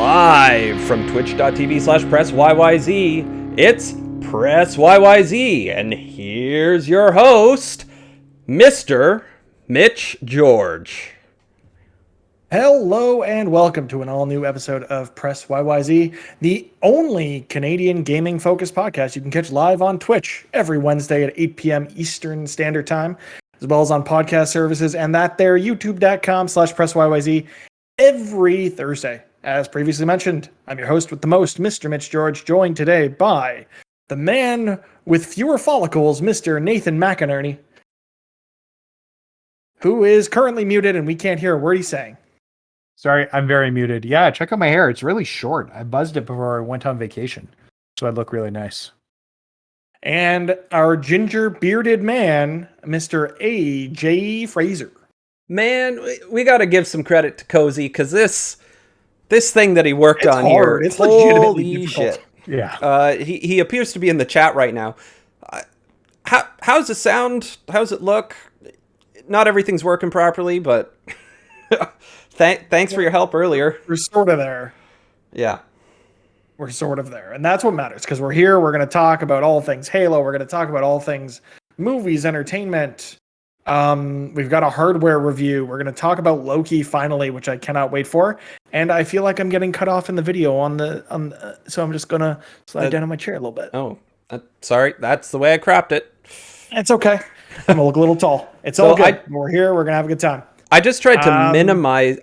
Live from twitch.tv/PressYYZ, it's Press YYZ, and here's your host, Mr. Mitch George. Hello and welcome to an all-new episode of Press YYZ, the only Canadian gaming-focused podcast you can catch live on Twitch every Wednesday at 8 p.m. Eastern Standard Time, as well as on podcast services and that there youtube.com/PressYYZ every Thursday. As previously mentioned, I'm your host with the most, Mr. Mitch George, joined today by the man with fewer follicles, Mr. Nathan McInerney, who is currently muted and we can't hear a word he's saying. Sorry, I'm very muted. Yeah, check out my hair. It's really short. I buzzed it before I went on vacation, so I look really nice. And our ginger bearded man, Mr. A.J. Fraser. Man, we got to give some credit to Kozi, because this thing that he worked on hard. here, it's legitimately holy difficult. shit. Yeah. He appears to be in the chat right now. How's it sound? How's it look? Not everything's working properly, but thanks for your help earlier. We're sort of there. Yeah. We're sort of there. And that's what matters, because we're here. We're going to talk about all things Halo. We're going to talk about all things movies, entertainment. We've got a hardware review. We're going to talk about Loki finally, which I cannot wait for. And I feel like I'm getting cut off in the video so I'm just going to slide down in my chair a little bit. Oh, sorry. That's the way I cropped it. It's okay. I'm going to look a little tall. It's all good. We're here. We're going to have a good time. I just tried to minimize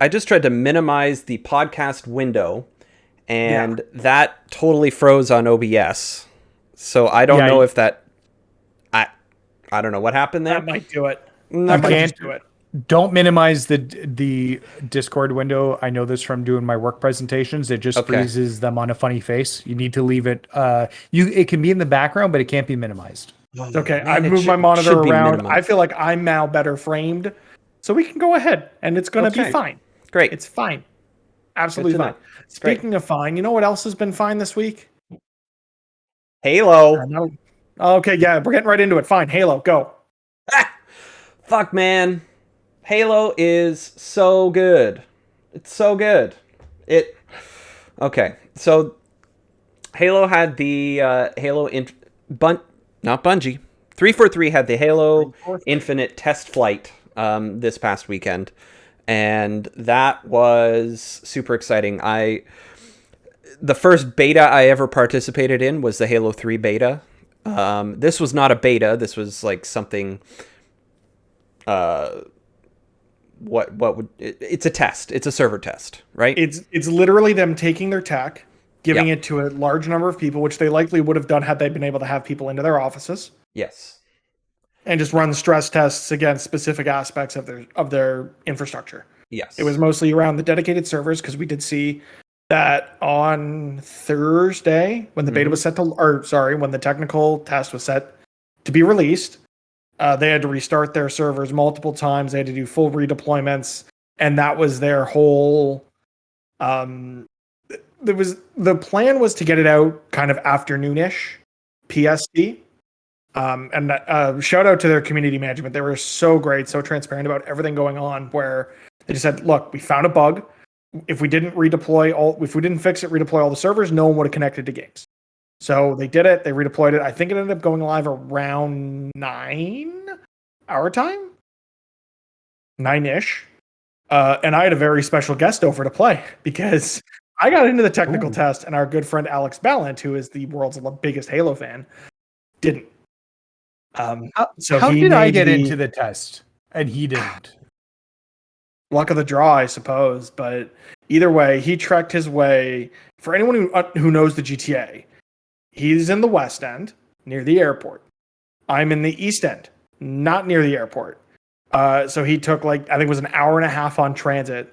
the podcast window, and that totally froze on OBS. So I don't know if that I don't know what happened there. That might do it. I can't do it. Don't minimize the Discord window. I know this from doing my work presentations. It just freezes them on a funny face. You need to leave it. It can be in the background, but it can't be minimized. It's okay. I've moved my monitor around. I feel like I'm now better framed, so we can go ahead, and it's going to be fine. Great. It's fine. Absolutely fine. Speaking of fine, you know what else has been fine this week? Halo. Okay, yeah, we're getting right into it. Fine, Halo, go. Fuck, man. Halo is so good. It's so good. Okay, so Halo had the Halo not Bungie. 343 had the Halo Infinite test flight this past weekend, and that was super exciting. The first beta I ever participated in was the Halo 3 beta. This was not a beta. This was like something. It's a test. It's a server test, right? It's literally them taking their tech, giving it to a large number of people, which they likely would have done had they been able to have people into their offices. Yes. And just run stress tests against specific aspects of their infrastructure. Yes. It was mostly around the dedicated servers, because we did see that on Thursday when the beta was set to, when the technical test was set to be released, they had to restart their servers multiple times. They had to do full redeployments, and that was their whole. The plan was to get it out kind of afternoonish, PST. And shout out to their community management. They were so great, so transparent about everything going on. Where they just said, "Look, we found a bug. If we didn't fix it, redeploy all the servers, no one would have connected to games." So they did it. They redeployed it. I think it ended up going live around 9 our time, 9-ish. And I had a very special guest over to play, because I got into the technical test, and our good friend Alex Ballant, who is the world's biggest Halo fan, didn't. How did I get into the test and he didn't? Luck of the draw, I suppose. But either way, he trekked his way. For anyone who knows the GTA, he's in the West End, near the airport. I'm in the East End, not near the airport. So he took I think it was an hour and a half on transit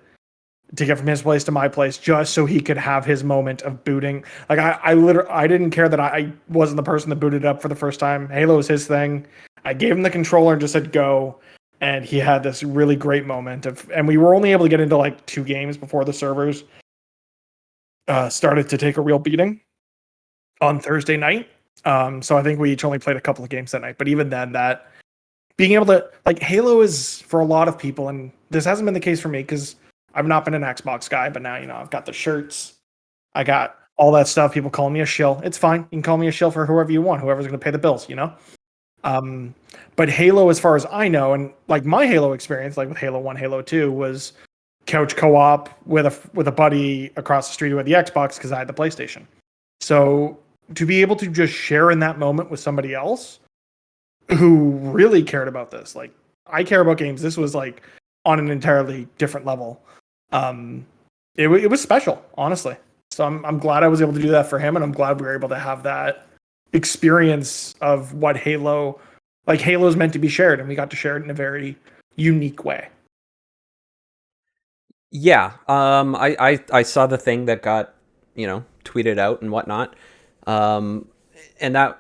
to get from his place to my place, just so he could have his moment of booting. I didn't care that I wasn't the person that booted up for the first time. Halo was his thing. I gave him the controller and just said go, and he had this really great moment and we were only able to get into 2 games before the servers started to take a real beating on Thursday night. So I think we each only played a couple of games that night. But even then, that being able to, Halo is for a lot of people, and this hasn't been the case for me because I've not been an Xbox guy, but now, I've got the shirts. I got all that stuff. People call me a shill. It's fine. You can call me a shill for whoever you want, whoever's going to pay the bills, you know? But Halo, as far as I know, and like my Halo experience, like with Halo 1, Halo 2, was couch co-op with a buddy across the street who had the Xbox because I had the PlayStation. So to be able to just share in that moment with somebody else who really cared about this, like I care about games. This was like on an entirely different level. It was special, honestly. So I'm glad I was able to do that for him, and I'm glad we were able to have that experience of what Halo is meant to be shared, and we got to share it in a very unique way. Yeah, I saw the thing that got, tweeted out and whatnot, and that,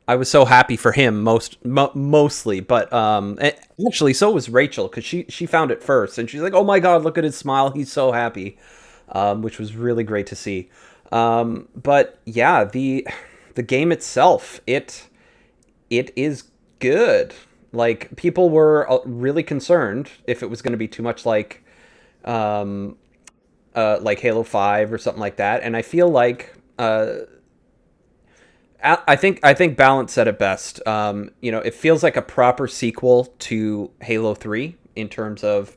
I was so happy for him mostly, but actually so was Rachel, because she found it first, and she's like, oh my god, look at his smile, he's so happy, which was really great to see. But yeah, the game itself, it is good. Like, people were really concerned if it was going to be too much like Halo 5 or something like that. And I feel like I think Balance said it best. It feels like a proper sequel to Halo 3 in terms of,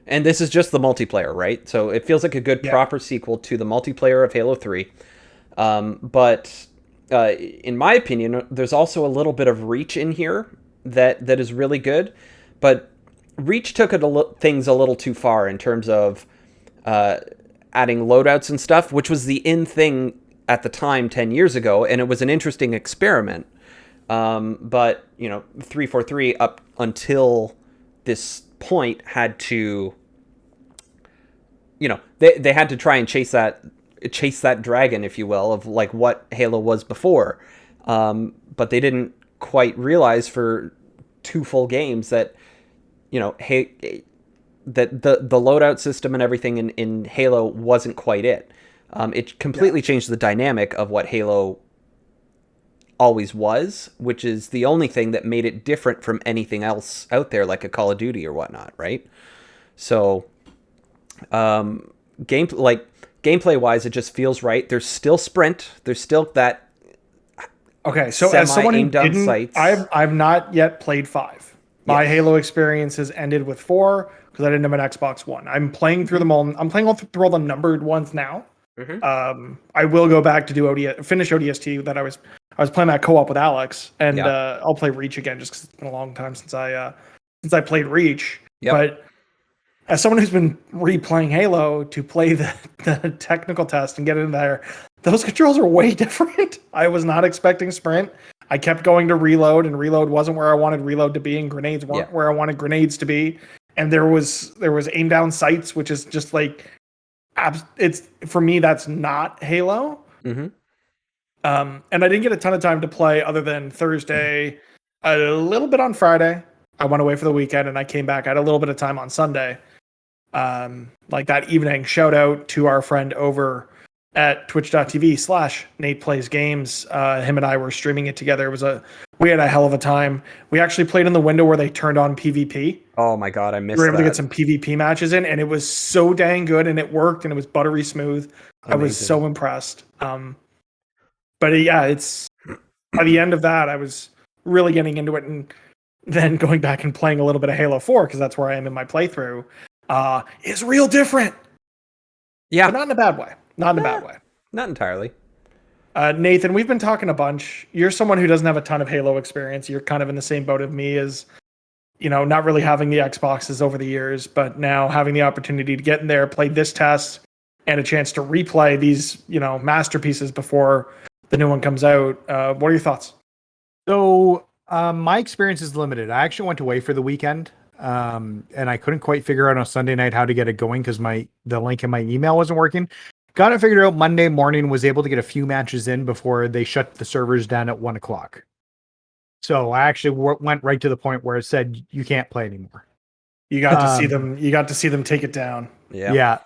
and this is just the multiplayer, right? So it feels like a good proper sequel to the multiplayer of Halo 3. But in my opinion, there's also a little bit of Reach in here that is really good, but Reach took things a little too far in terms of adding loadouts and stuff, which was the in thing at the time 10 years ago, and it was an interesting experiment. But 343 up until this point had to, they had to try and chase that dragon, if you will, of like what Halo was before. But they didn't quite realize for 2 full games that that the loadout system and everything in Halo wasn't quite it. It completely changed the dynamic of what Halo always was, which is the only thing that made it different from anything else out there, like a Call of Duty or whatnot, right? So gameplay wise, it just feels right. There's still sprint, there's still that. Okay, so as someone who didn't, I've not yet played 5. My Halo experience has ended with 4 because I didn't have an Xbox One. I'm playing through them all. I'm playing through all the numbered ones now. Mm-hmm. I will go back to do finish ODST. That I was playing that co-op with Alex, and I'll play Reach again just because it's been a long time since I played Reach. Yep. But as someone who's been replaying Halo to play the technical test and get in there, those controls are way different. I was not expecting sprint. I kept going to reload, and reload wasn't where I wanted reload to be, and grenades weren't where I wanted grenades to be. And there was aim down sights, which is just like, it's, for me, that's not Halo. Mm-hmm. And I didn't get a ton of time to play other than Thursday, a little bit on Friday. I went away for the weekend, and I came back. I had a little bit of time on Sunday. Like that evening, shout out to our friend over at twitch.tv/Nate Plays Games. Him and I were streaming it together. We had a hell of a time. We actually played in the window where they turned on PvP. Oh my god, I missed that. We were able to get some PvP matches in, and it was so dang good, and it worked, and it was buttery smooth. Amazing. I was so impressed. But yeah, it's by the end of that, I was really getting into it, and then going back and playing a little bit of Halo 4, because that's where I am in my playthrough, is real different. Yeah. But not in a bad way. Not in a bad way. Not entirely. Nathan, we've been talking a bunch. You're someone who doesn't have a ton of Halo experience. You're kind of in the same boat of me as, not really having the Xboxes over the years, but now having the opportunity to get in there, play this test, and a chance to replay these, masterpieces before the new one comes out. What are your thoughts? So my experience is limited. I actually went away for the weekend, and I couldn't quite figure out on Sunday night how to get it going because the link in my email wasn't working. Got it figured out Monday morning, was able to get a few matches in before they shut the servers down at 1:00. So I actually went right to the point where it said you can't play anymore. You got to see them. You got to see them take it down. Yeah.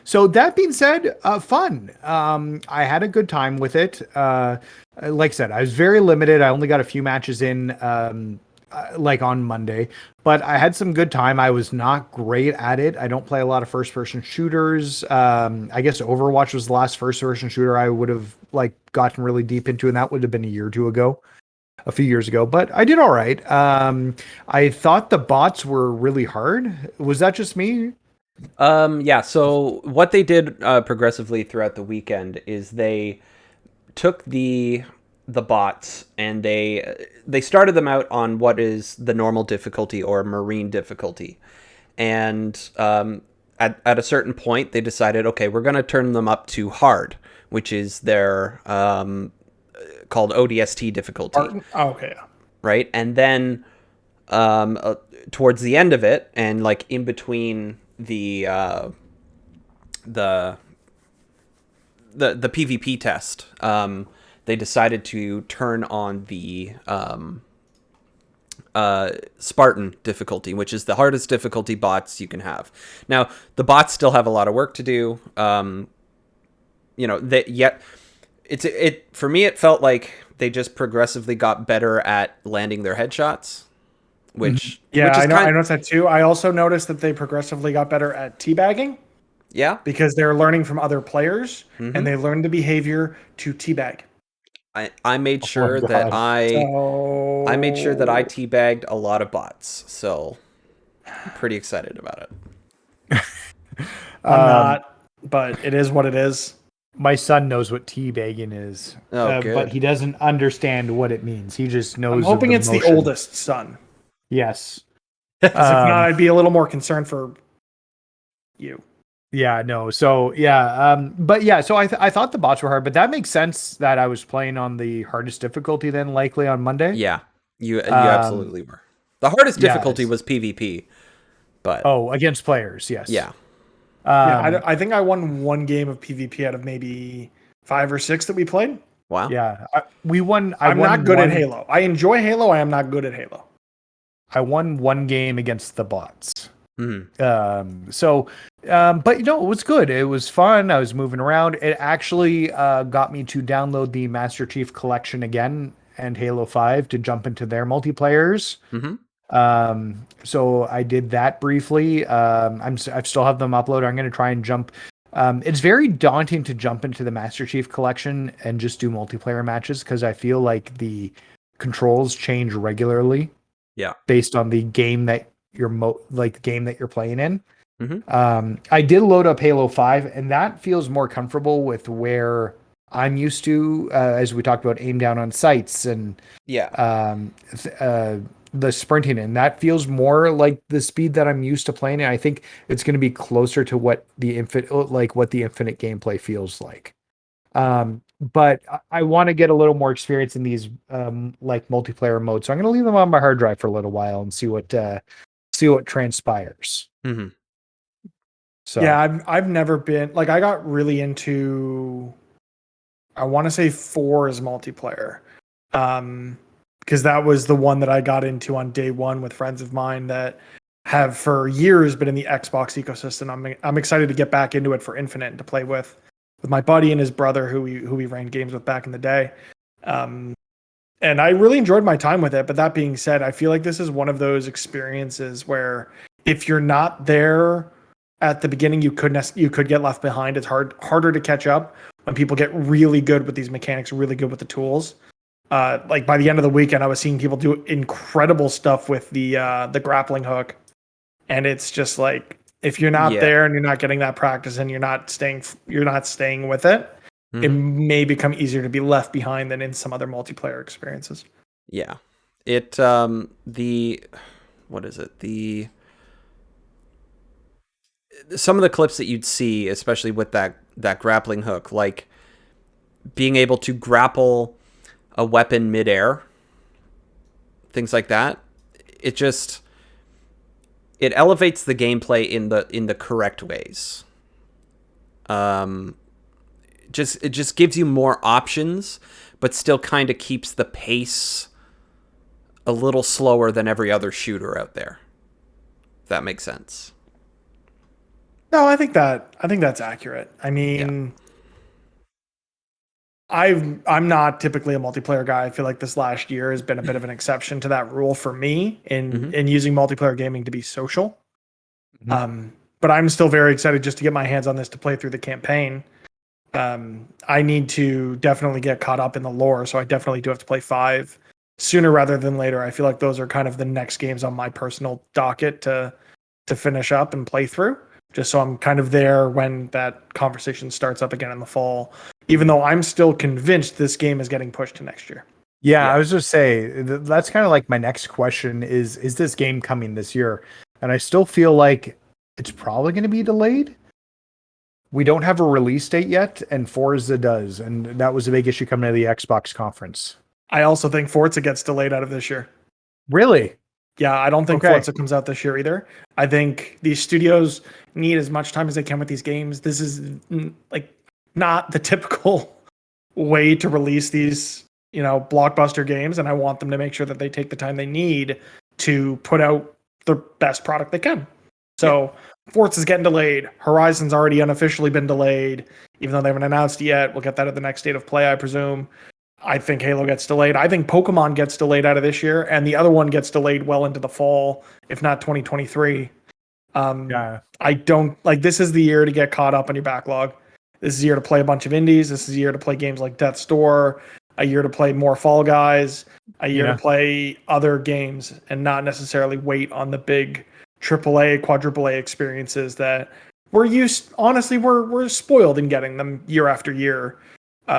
So that being said, fun. I had a good time with it. Like I said, I was very limited. I only got a few matches in. like on Monday, but I had some good time. I was not great at it. I don't play a lot of first person shooters. I guess Overwatch was the last first person shooter I would have like gotten really deep into, and that would have been a year or two ago, a few years ago, but I did all right. I thought the bots were really hard. Was that just me? Yeah, so what they did progressively throughout the weekend is they took the bots and they started them out on what is the normal difficulty or marine difficulty. And at a certain point, they decided, okay, we're going to turn them up to hard, which is their called ODST difficulty. Oh, okay. Right? And then towards the end of it, and like in between the PvP test, they decided to turn on the Spartan difficulty, which is the hardest difficulty bots you can have. Now, the bots still have a lot of work to do. For me, it felt like they just progressively got better at landing their headshots. Which I noticed that too. I also noticed that they progressively got better at teabagging. Yeah, because they're learning from other players and they learn the behavior to teabag. I made sure that I made sure that I teabagged a lot of bots, so I'm pretty excited about it. I'm not, but it is what it is. My son knows what teabagging is, but he doesn't understand what it means. He just knows. I'm hoping it's the oldest son. Yes. If not, I'd be a little more concerned for you. Yeah, no. So but yeah, so I thought the bots were hard, but that makes sense that I was playing on the hardest difficulty then likely on Monday. Yeah, you absolutely were. The hardest difficulty was PvP, but against players, yes. Yeah. I think I won one game of PvP out of maybe 5 or 6 that we played. Wow. Yeah, we won. I'm not good at Halo. I enjoy Halo. I am not good at Halo. I won one game against the bots. Mm-hmm. But it was good. It was fun. I was moving around. It actually got me to download the Master Chief Collection again and Halo 5 to jump into their multiplayers. Mm-hmm. So I did that briefly. I still have them uploaded. I'm going to try and jump. It's very daunting to jump into the Master Chief Collection and just do multiplayer matches because I feel like the controls change regularly. Yeah, based on the game that the game that you're playing in. Mm-hmm. I did load up Halo 5, and that feels more comfortable with where I'm used to, as we talked about, aim down on sights and the sprinting, and that feels more like the speed that I'm used to playing. And I think it's going to be closer to what the infinite gameplay feels like. But I want to get a little more experience in these multiplayer modes, so I'm going to leave them on my hard drive for a little while and see what transpires. Mm-hmm. So yeah, I've never been I got really into, I want to say 4 is multiplayer, because that was the one that I got into on day one with friends of mine that have for years been in the Xbox ecosystem. I'm excited to get back into it for Infinite and to play with my buddy and his brother who we ran games with back in the day. And I really enjoyed my time with it. But that being said, I feel like this is one of those experiences where if you're not there at the beginning, you could get left behind. It's harder to catch up when people get really good with these mechanics, really good with the tools. By the end of the weekend, I was seeing people do incredible stuff with the grappling hook. And it's just like, if you're not there and you're not getting that practice and you're not staying with it, it may become easier to be left behind than in some other multiplayer experiences. Yeah. What is it? Some of the clips that you'd see, especially with that grappling hook, like being able to grapple a weapon midair, things like that. It elevates the gameplay in the correct ways. It just gives you more options, but still kind of keeps the pace a little slower than every other shooter out there. If that makes sense. No, I think that's accurate. I mean, I'm not typically a multiplayer guy. I feel like this last year has been a bit of an exception to that rule for me in using multiplayer gaming to be social. But I'm still very excited just to get my hands on this to play through the campaign. I need to definitely get caught up in the lore, so I definitely do have to play 5 sooner rather than later. I feel like those are kind of the next games on my personal docket to finish up and play through, just so I'm kind of there when that conversation starts up again in the fall, even though I'm still convinced this game is getting pushed to next year. Yeah, I was just say that's kind of like my next question is this game coming this year? And I still feel like it's probably going to be delayed. We don't have a release date yet, and Forza does, and that was a big issue coming out of the Xbox conference. I also think Forza gets delayed out of this year. Really? Yeah, I don't think Forza comes out this year either. I think these studios need as much time as they can with these games. This is like not the typical way to release these, blockbuster games, and I want them to make sure that they take the time they need to put out the best product they can. So Forza's getting delayed. Horizon's already unofficially been delayed, even though they haven't announced it yet. We'll get that at the next state of play, I presume. I think Halo gets delayed. I think Pokemon gets delayed out of this year, and the other one gets delayed well into the fall, if not 2023. I don't like this is the year to get caught up on your backlog. This is the year to play a bunch of indies. This is the year to play games like Death's Door, a year to play more Fall Guys, a year to play other games, and not necessarily wait on the big AAA, quadruple A experiences that we're spoiled in getting them year after year.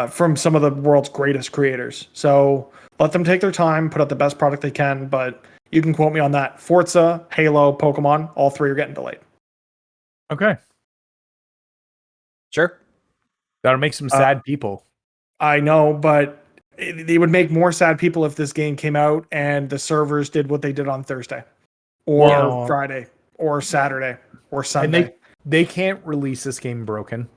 From some of the world's greatest creators. So let them take their time, put out the best product they can, but you can quote me on that. Forza, Halo, Pokemon, all 3 are getting delayed. Okay. Sure. That'll make some sad people. I know, but it would make more sad people if this game came out and the servers did what they did on Thursday or Friday or Saturday or Sunday. And they can't release this game broken.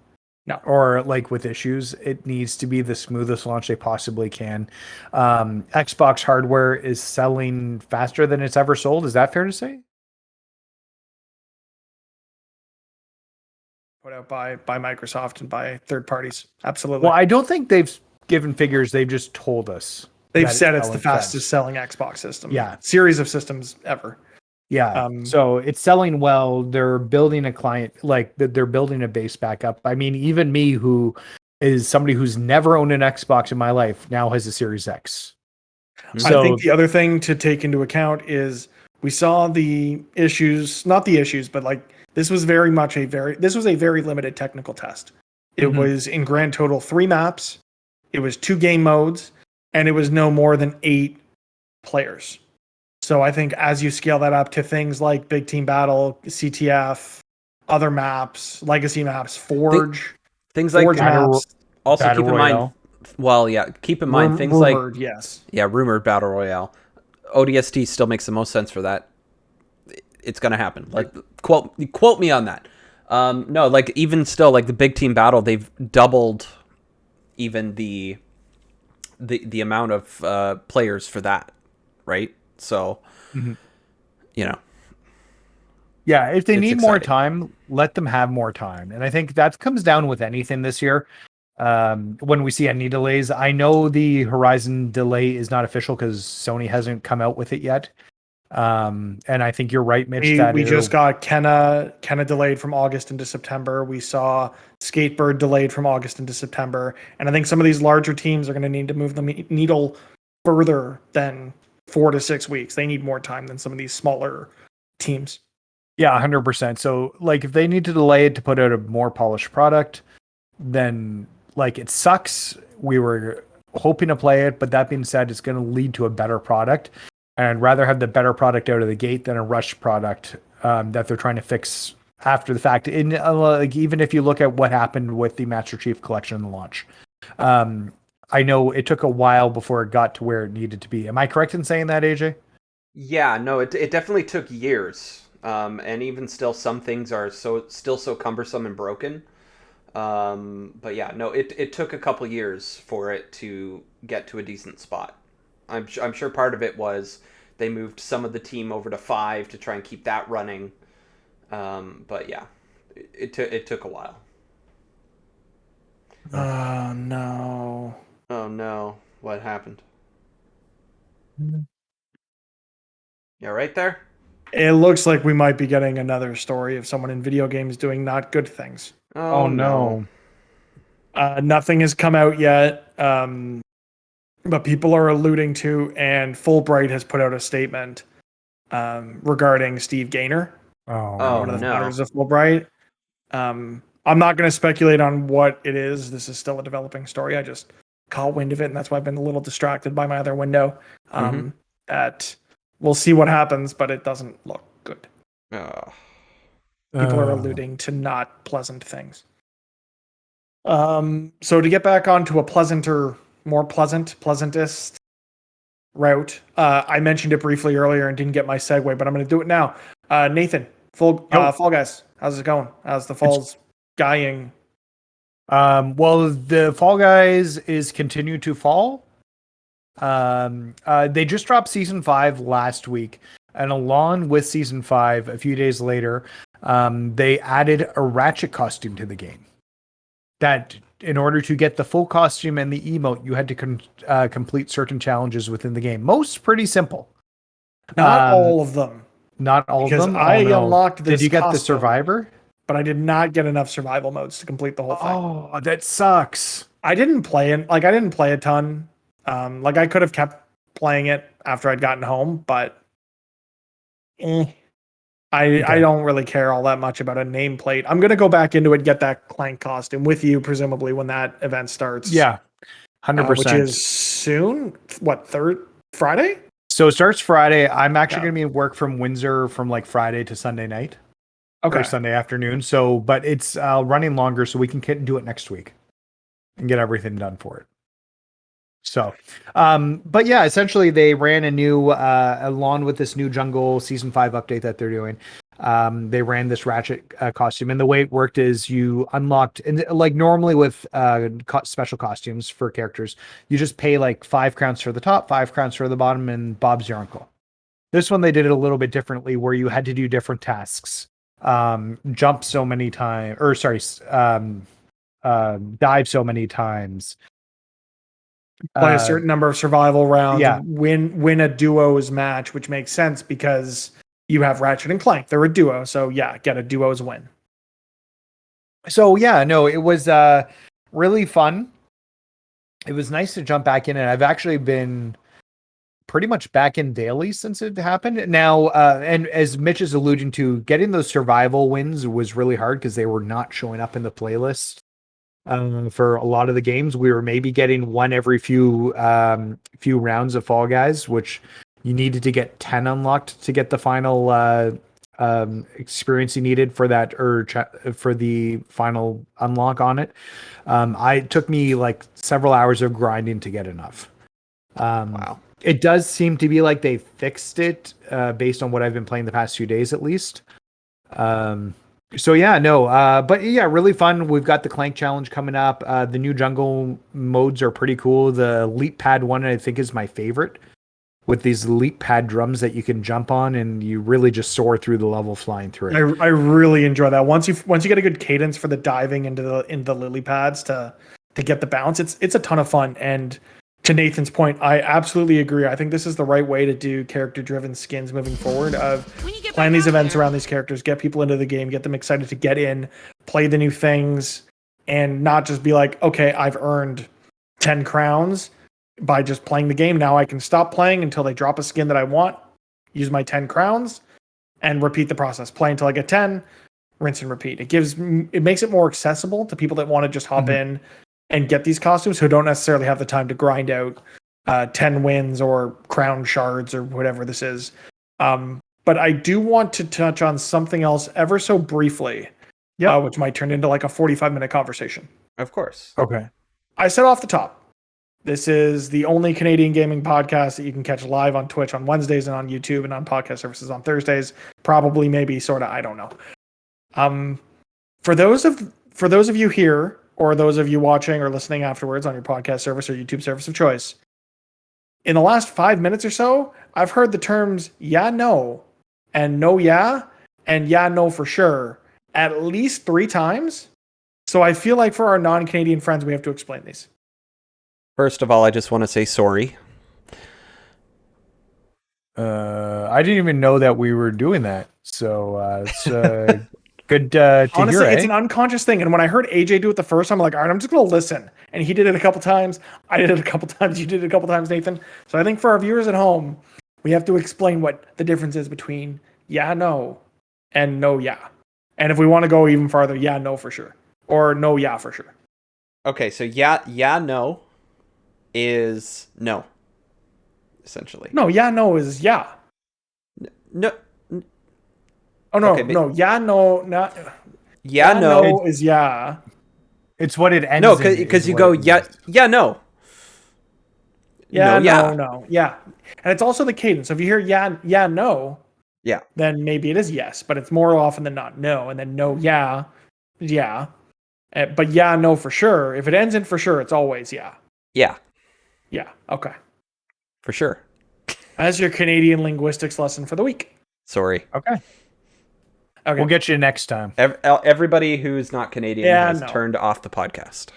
No. Or like with issues. It needs to be the smoothest launch they possibly can. Xbox hardware is selling faster than it's ever sold. Is that fair to say? Put out by Microsoft and by third parties. Absolutely. Well, I don't think they've given figures. They've just told us. They've said it's the fastest selling Xbox system. Yeah. Series of systems ever. Yeah. So it's selling well. They're building a client, like they're building a base back up. I mean, even me, who is somebody who's never owned an Xbox in my life, now has a Series X. So, I think the other thing to take into account is we saw the issues, not the issues, but like this was very limited technical test. It was in grand total 3 maps. It was 2 game modes, and it was no more than 8 players. So I think as you scale that up to things like Big Team Battle, CTF, other maps, legacy maps, Forge, things like maps. Also keep in mind. Well, yeah, keep in mind things rumored, like yes, rumored battle royale. ODST still makes the most sense for that. It's gonna happen. Like quote me on that. No, like even still, like the Big Team Battle, they've doubled even the amount of players for that, right? So, Yeah, if they need more time, let them have more time. And I think that comes down with anything this year. When we see any delays, I know the Horizon delay is not official because Sony hasn't come out with it yet. And I think you're right, Mitch. We just got Kenna delayed from August into September. We saw Skatebird delayed from August into September. And I think some of these larger teams are going to need to move the needle further than 4 to 6 weeks. They need more time than some of these smaller teams. Yeah, 100%. So, like, if they need to delay it to put out a more polished product, then, like, it sucks. We were hoping to play it, but that being said, it's going to lead to a better product. And I'd rather have the better product out of the gate than a rushed product that they're trying to fix after the fact. And like, even if you look at what happened with the Master Chief Collection and the launch, I know it took a while before it got to where it needed to be. Am I correct in saying that, AJ? Yeah, no, it definitely took years. And even still, some things are still so cumbersome and broken. But yeah, no, it took a couple years for it to get to a decent spot. I'm sure part of it was they moved some of the team over to 5 to try and keep that running. But yeah, it took a while. Oh no. Oh no. What happened? Yeah, right there? It looks like we might be getting another story of someone in video games doing not good things. Oh no. Nothing has come out yet, but people are alluding to, and Fullbright has put out a statement regarding Steve Gaynor, Oh one of the no. founders of Fullbright. I'm not going to speculate on what it is. This is still a developing story. I just caught wind of it, and that's why I've been a little distracted by my other window. That we'll see what happens, but it doesn't look good. People are alluding to not pleasant things. So to get back onto a pleasanter, more pleasantest route, I mentioned it briefly earlier and didn't get my segue, but I'm going to do it now. Nathan, Fall Guys, how's it going? How's the Falls guying? Well, the Fall Guys is continue to fall. They just dropped season 5 last week, and along with season 5, a few days later, they added a Ratchet costume to the game. That in order to get the full costume and the emote, you had to complete certain challenges within the game. Most pretty simple. Not all of them. Not all of them. Because I unlocked this. Did you get the costume, Survivor? But I did not get enough survival modes to complete the whole thing. Oh, that sucks. I didn't play it. Like I didn't play a ton. Like I could have kept playing it after I'd gotten home, but I don't really care all that much about a nameplate. I'm gonna go back into it, get that Clank costume with you, presumably when that event starts. Yeah, 100%. Which is soon. What, Friday? So it starts Friday. I'm actually gonna be at work from Windsor from like Friday to Sunday night. Okay. Or Sunday afternoon. So, but it's running longer, so we can do it next week and get everything done for it. So, but yeah, essentially they ran a new, along with this new Jungle Season 5 update that they're doing, they ran this Ratchet costume. And the way it worked is you unlocked, and like normally with special costumes for characters, you just pay like 5 crowns for the top, 5 crowns for the bottom, and Bob's your uncle. This one, they did it a little bit differently where you had to do different tasks. Jump so many times, or sorry, dive so many times. Play a certain number of survival rounds. Yeah. Win a duos match, which makes sense because you have Ratchet and Clank. They're a duo, so yeah, get a duos win. So yeah, no, it was really fun. It was nice to jump back in, and I've actually been pretty much back in daily since it happened. Now, and as Mitch is alluding to, getting those survival wins was really hard because they were not showing up in the playlist. For a lot of the games, we were maybe getting one every few rounds of Fall Guys, which you needed to get 10 unlocked to get the final experience you needed for that, or for the final unlock on it. It took me like several hours of grinding to get enough. Wow. It does seem to be like they fixed it based on what I've been playing the past few days, at least. So yeah, no, but yeah, really fun. We've got the Clank challenge coming up. The new jungle modes are pretty cool. The leap pad one, I think, is my favorite, with these leap pad drums that you can jump on, and you really just soar through the level flying through. I really enjoy that. Once you get a good cadence for the diving into the lily pads to get the bounce, it's a ton of fun. And to Nathan's point, I absolutely agree. I think this is the right way to do character-driven skins moving forward. Of plan these events around these characters, get people into the game, get them excited to get in, play the new things, and not just be like, okay, I've earned 10 crowns by just playing the game. Now I can stop playing until they drop a skin that I want, use my 10 crowns, and repeat the process. Play until I get 10, rinse and repeat. It makes it more accessible to people that want to just hop in and get these costumes, who don't necessarily have the time to grind out 10 wins or crown shards or whatever this is. But I do want to touch on something else ever so briefly, which might turn into like a 45-minute conversation. Of course. Okay. I said off the top, this is the only Canadian gaming podcast that you can catch live on Twitch on Wednesdays and on YouTube and on podcast services on Thursdays. Probably, maybe, sort of, I don't know. For those of you here, or those of you watching or listening afterwards on your podcast service or YouTube service of choice, in the last 5 minutes or so, I've heard the terms yeah, no, and no, yeah, and yeah, no for sure at least 3 times. So I feel like for our non-Canadian friends, we have to explain these. First of all, I just want to say sorry. I didn't even know that we were doing that. So it's good to Honestly, hear. it's an unconscious thing. And when I heard AJ do it the first time, I'm like, all right, I'm just going to listen. And he did it a couple times. I did it a couple times. You did it a couple times, Nathan. So I think for our viewers at home, we have to explain what the difference is between yeah, no, and no, yeah. And if we want to go even farther, yeah, no, for sure. Or no, yeah, for sure. Okay, so yeah, no is no, essentially. No, yeah, no is yeah. No. Oh, no, Okay, no, yeah, no, not. Yeah, no. is yeah. It's what it ends. No, because you go yeah, no. Yeah, No, no, yeah. And it's also the cadence. So if you hear yeah, no, yeah. then maybe it is yes, but it's more often than not no. And then no, yeah. But yeah, no, for sure. If it ends in for sure, it's always yeah. Yeah, Yeah, okay. for sure. That's your Canadian linguistics lesson for the week. Sorry. Okay. Okay. We'll get you next time. Everybody who's not Canadian has no. turned off the podcast.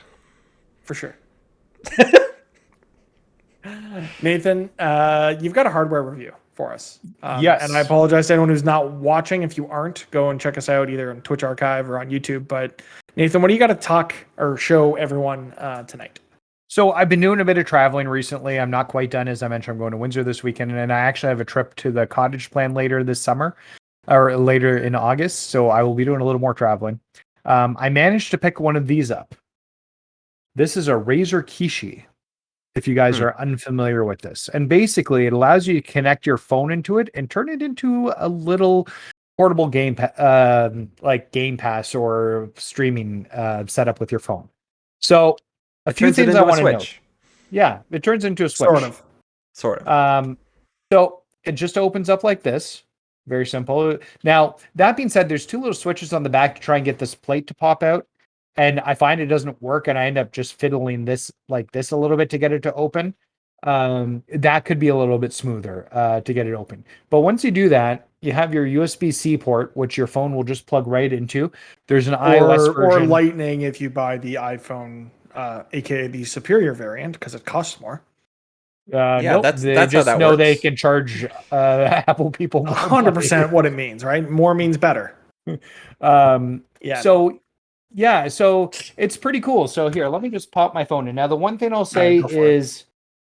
For sure. Nathan, you've got a hardware review for us. Yes. And I apologize to anyone who's not watching. If you aren't, go and check us out either on Twitch Archive or on YouTube. But Nathan, what do you got to talk or show everyone tonight? So I've been doing a bit of traveling recently. I'm not quite done. As I mentioned, I'm going to Windsor this weekend, and I actually have a trip to the cottage plan later this summer or later in August. So I will be doing a little more traveling. I managed to pick one of these up. This is a Razer Kishi, if you guys are unfamiliar with this. And basically, it allows you to connect your phone into it and turn it into a little portable game Pass or streaming setup with your phone. So a few things I want to know. Yeah, it turns into a Switch. Sort of. So it just opens up like this. Very simple. Now, that being said, there's two little switches on the back to try and get this plate to pop out. And I find it doesn't work, and I end up just fiddling this like this a little bit to get it to open. That could be a little bit smoother to get it open. But once you do that, you have your USB-C port, which your phone will just plug right into. There's an iOS version. Or Lightning if you buy the iPhone, aka the superior variant, because it costs more. Nope, that's just how that works. They can charge Apple people 100% what it means, right? More means better. So it's pretty cool. So here, let me just pop my phone in. Now, the one thing I'll say is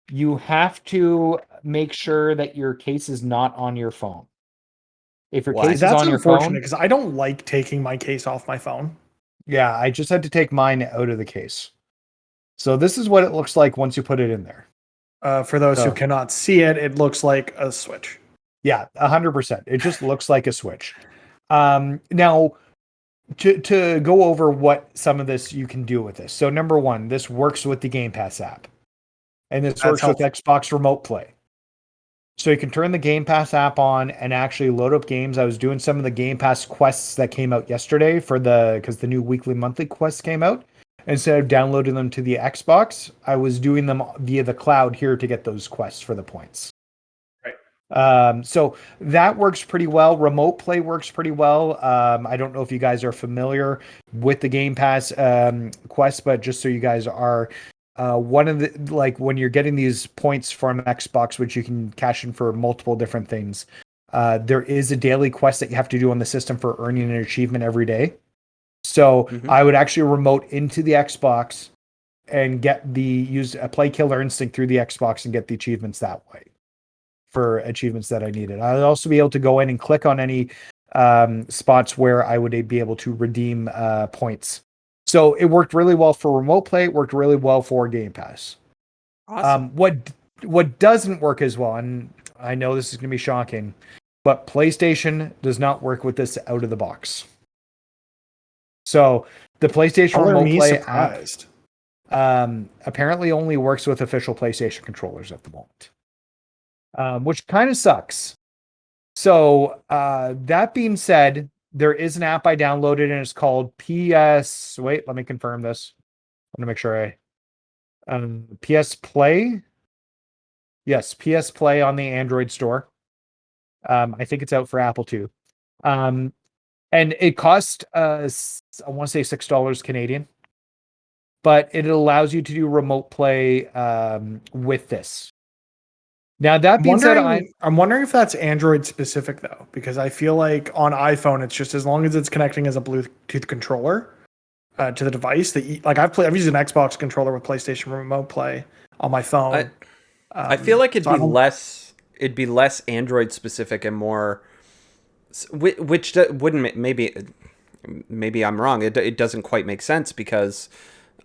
you have to make sure that your case is not on your phone. If your case is on your phone, because I don't like taking my case off my phone. Yeah, I just had to take mine out of the case. So this is what it looks like once you put it in there. For those who cannot see it, it looks like a Switch. Yeah, 100%. It just looks like a Switch. Now, to go over what some of this you can do with this. So number one, this works with the Game Pass app. And this works with Xbox Remote Play. So you can turn the Game Pass app on and actually load up games. I was doing some of the Game Pass quests that came out yesterday because the new weekly monthly quests came out. Instead of downloading them to the Xbox, I was doing them via the cloud here to get those quests for the points. Right. So that works pretty well. Remote Play works pretty well. I don't know if you guys are familiar with the Game Pass quests, but just so you guys are, one of the when you're getting these points from Xbox, which you can cash in for multiple different things, there is a daily quest that you have to do on the system for earning an achievement every day. So I would actually remote into the Xbox and use a Play Killer Instinct through the Xbox and get the achievements that way for achievements that I needed. I'd also be able to go in and click on any spots where I would be able to redeem points. So it worked really well for Remote Play. It worked really well for Game Pass. Awesome. What doesn't work as well, and I know this is going to be shocking, but PlayStation does not work with this out of the box. So the PlayStation Remote Play app apparently only works with official PlayStation controllers at the moment, which kind of sucks. So that being said, there is an app I downloaded and it's called PS. Wait, let me confirm this. I want to make sure PS Play. Yes, PS Play on the Android store. I think it's out for Apple too. And it cost I want to say $6 Canadian. but it allows you to do remote play with this. Now that being said, I'm wondering if that's Android specific though, because I feel like on iPhone it's just as long as it's connecting as a Bluetooth controller to the device. I've used an Xbox controller with PlayStation Remote Play on my phone. I feel like it'd be less Android specific and more, which wouldn't maybe I'm wrong. It doesn't quite make sense because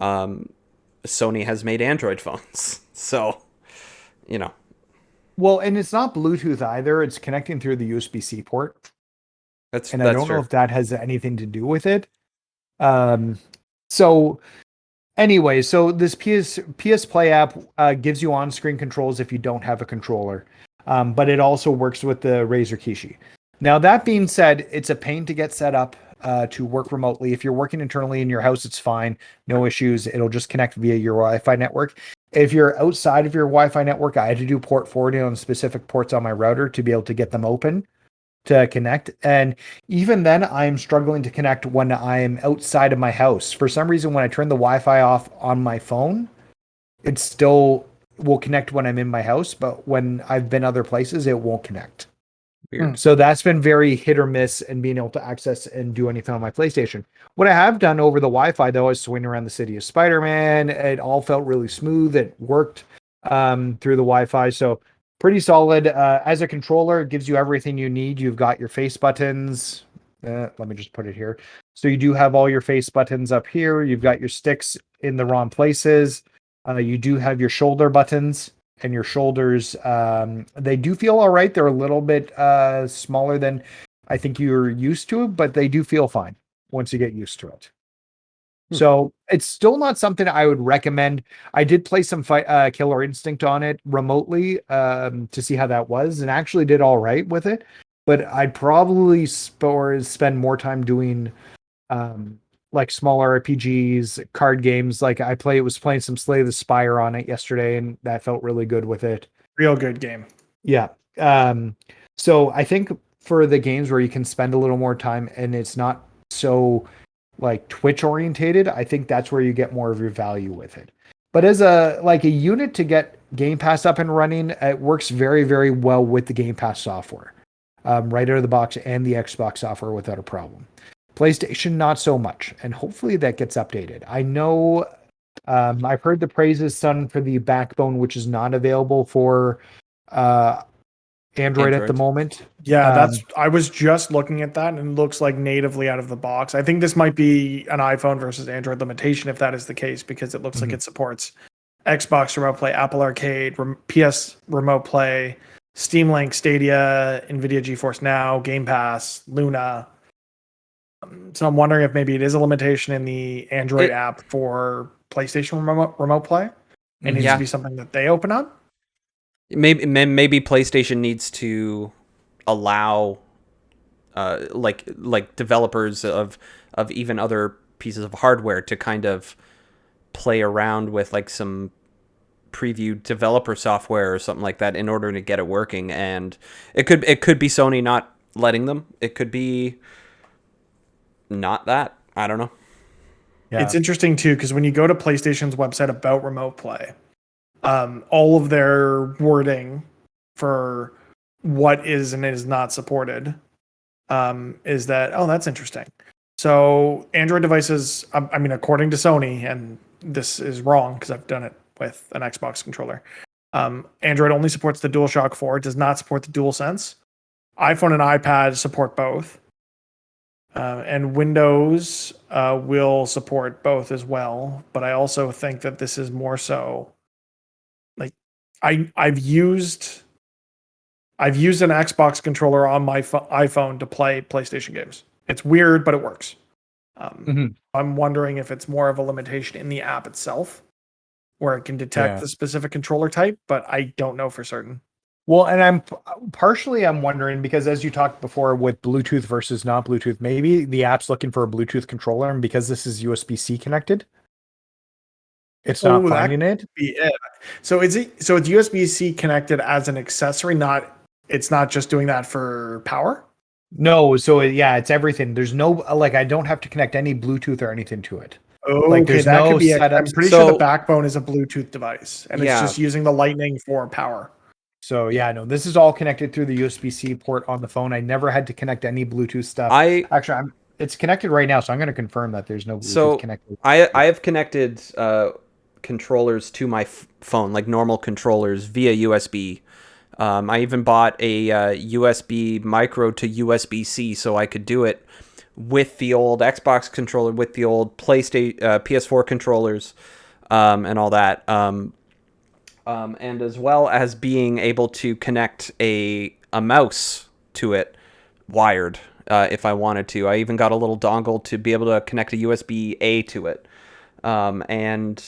Sony has made Android phones, so you know. Well, and it's not Bluetooth either. It's connecting through the USB-C port. I don't know if that has anything to do with it. So anyway, so this PS Play app gives you on-screen controls if you don't have a controller, but it also works with the Razer Kishi. Now, that being said, it's a pain to get set up to work remotely. If you're working internally in your house, it's fine. No issues. It'll just connect via your Wi-Fi network. If you're outside of your Wi-Fi network, I had to do port forwarding on specific ports on my router to be able to get them open to connect. And even then, I'm struggling to connect when I am outside of my house. For some reason, when I turn the Wi-Fi off on my phone, it still will connect when I'm in my house. But when I've been other places, it won't connect. Weird. So that's been very hit or miss in being able to access and do anything on my PlayStation. What I have done over the Wi-Fi, though, is swing around the city of Spider-Man. It all felt really smooth. It worked through the Wi-Fi. So pretty solid. As a controller, it gives you everything you need. You've got your face buttons. Let me just put it here. So you do have all your face buttons up here. You've got your sticks in the wrong places. You do have your shoulder buttons. And your shoulders, they do feel all right. They're a little bit smaller than I think you're used to, but they do feel fine once you get used to it. So it's still not something I would recommend. I did play some Killer Instinct on it remotely to see how that was, and actually did all right with it. But I'd probably spend more time doing like smaller RPGs, card games. Like was playing some Slay the Spire on it yesterday, and that felt really good with it. Real good game. Yeah. So I think for the games where you can spend a little more time and it's not so like Twitch orientated, I think that's where you get more of your value with it. But as a unit to get Game Pass up and running, it works very, very well with the Game Pass software, right out of the box, and the Xbox software without a problem. PlayStation, not so much, and hopefully that gets updated. I know I've heard the praises sung for the Backbone, which is not available for Android at the moment. Yeah, I was just looking at that, and it looks like natively out of the box. I think this might be an iPhone versus Android limitation if that is the case, because it looks like it supports Xbox Remote Play, Apple Arcade, PS Remote Play, Steam Link, Stadia, NVIDIA GeForce Now, Game Pass, Luna. So I'm wondering if maybe it is a limitation in the Android app for PlayStation Remote Play. It needs to be something that they open up. Maybe PlayStation needs to allow like developers of even other pieces of hardware to kind of play around with like some preview developer software or something like that in order to get it working. And it could be Sony not letting them. It could be not that. I don't know. Yeah. It's interesting too, because when you go to PlayStation's website about Remote Play, all of their wording for what is and is not supported is that, that's interesting. So Android devices, I mean, according to Sony, and this is wrong because I've done it with an Xbox controller, Android only supports the DualShock 4. It does not support the DualSense. iPhone and iPad support both. And Windows will support both as well. But I also think that this is more so like I've used an Xbox controller on my iPhone to play PlayStation games. It's weird, but it works. I'm wondering if it's more of a limitation in the app itself, where it can detect the specific controller type, but I don't know for certain. Well, and I'm wondering, because as you talked before with Bluetooth versus not Bluetooth, maybe the app's looking for a Bluetooth controller, and because this is USB-C connected, it's not finding it. So it's USB-C connected as an accessory, it's not just doing that for power? No, so it's everything. There's no, I don't have to connect any Bluetooth or anything to it. Like, Okay, there's that no could be it. setup. I'm pretty sure So- the backbone is a Bluetooth device, and it's Yeah. just using the Lightning for power. So yeah, no, this is all connected through the USB-C port on the phone. I never had to connect any Bluetooth stuff. It's connected right now, so I'm going to confirm that there's no Bluetooth So connected. I have connected controllers to my phone, like normal controllers, via USB. I even bought a USB micro to USB-C so I could do it with the old Xbox controller, with the old PlayStation, PS4 controllers, and all that. And as well as being able to connect a mouse to it wired if I wanted to. I even got a little dongle to be able to connect a USB-A to it. And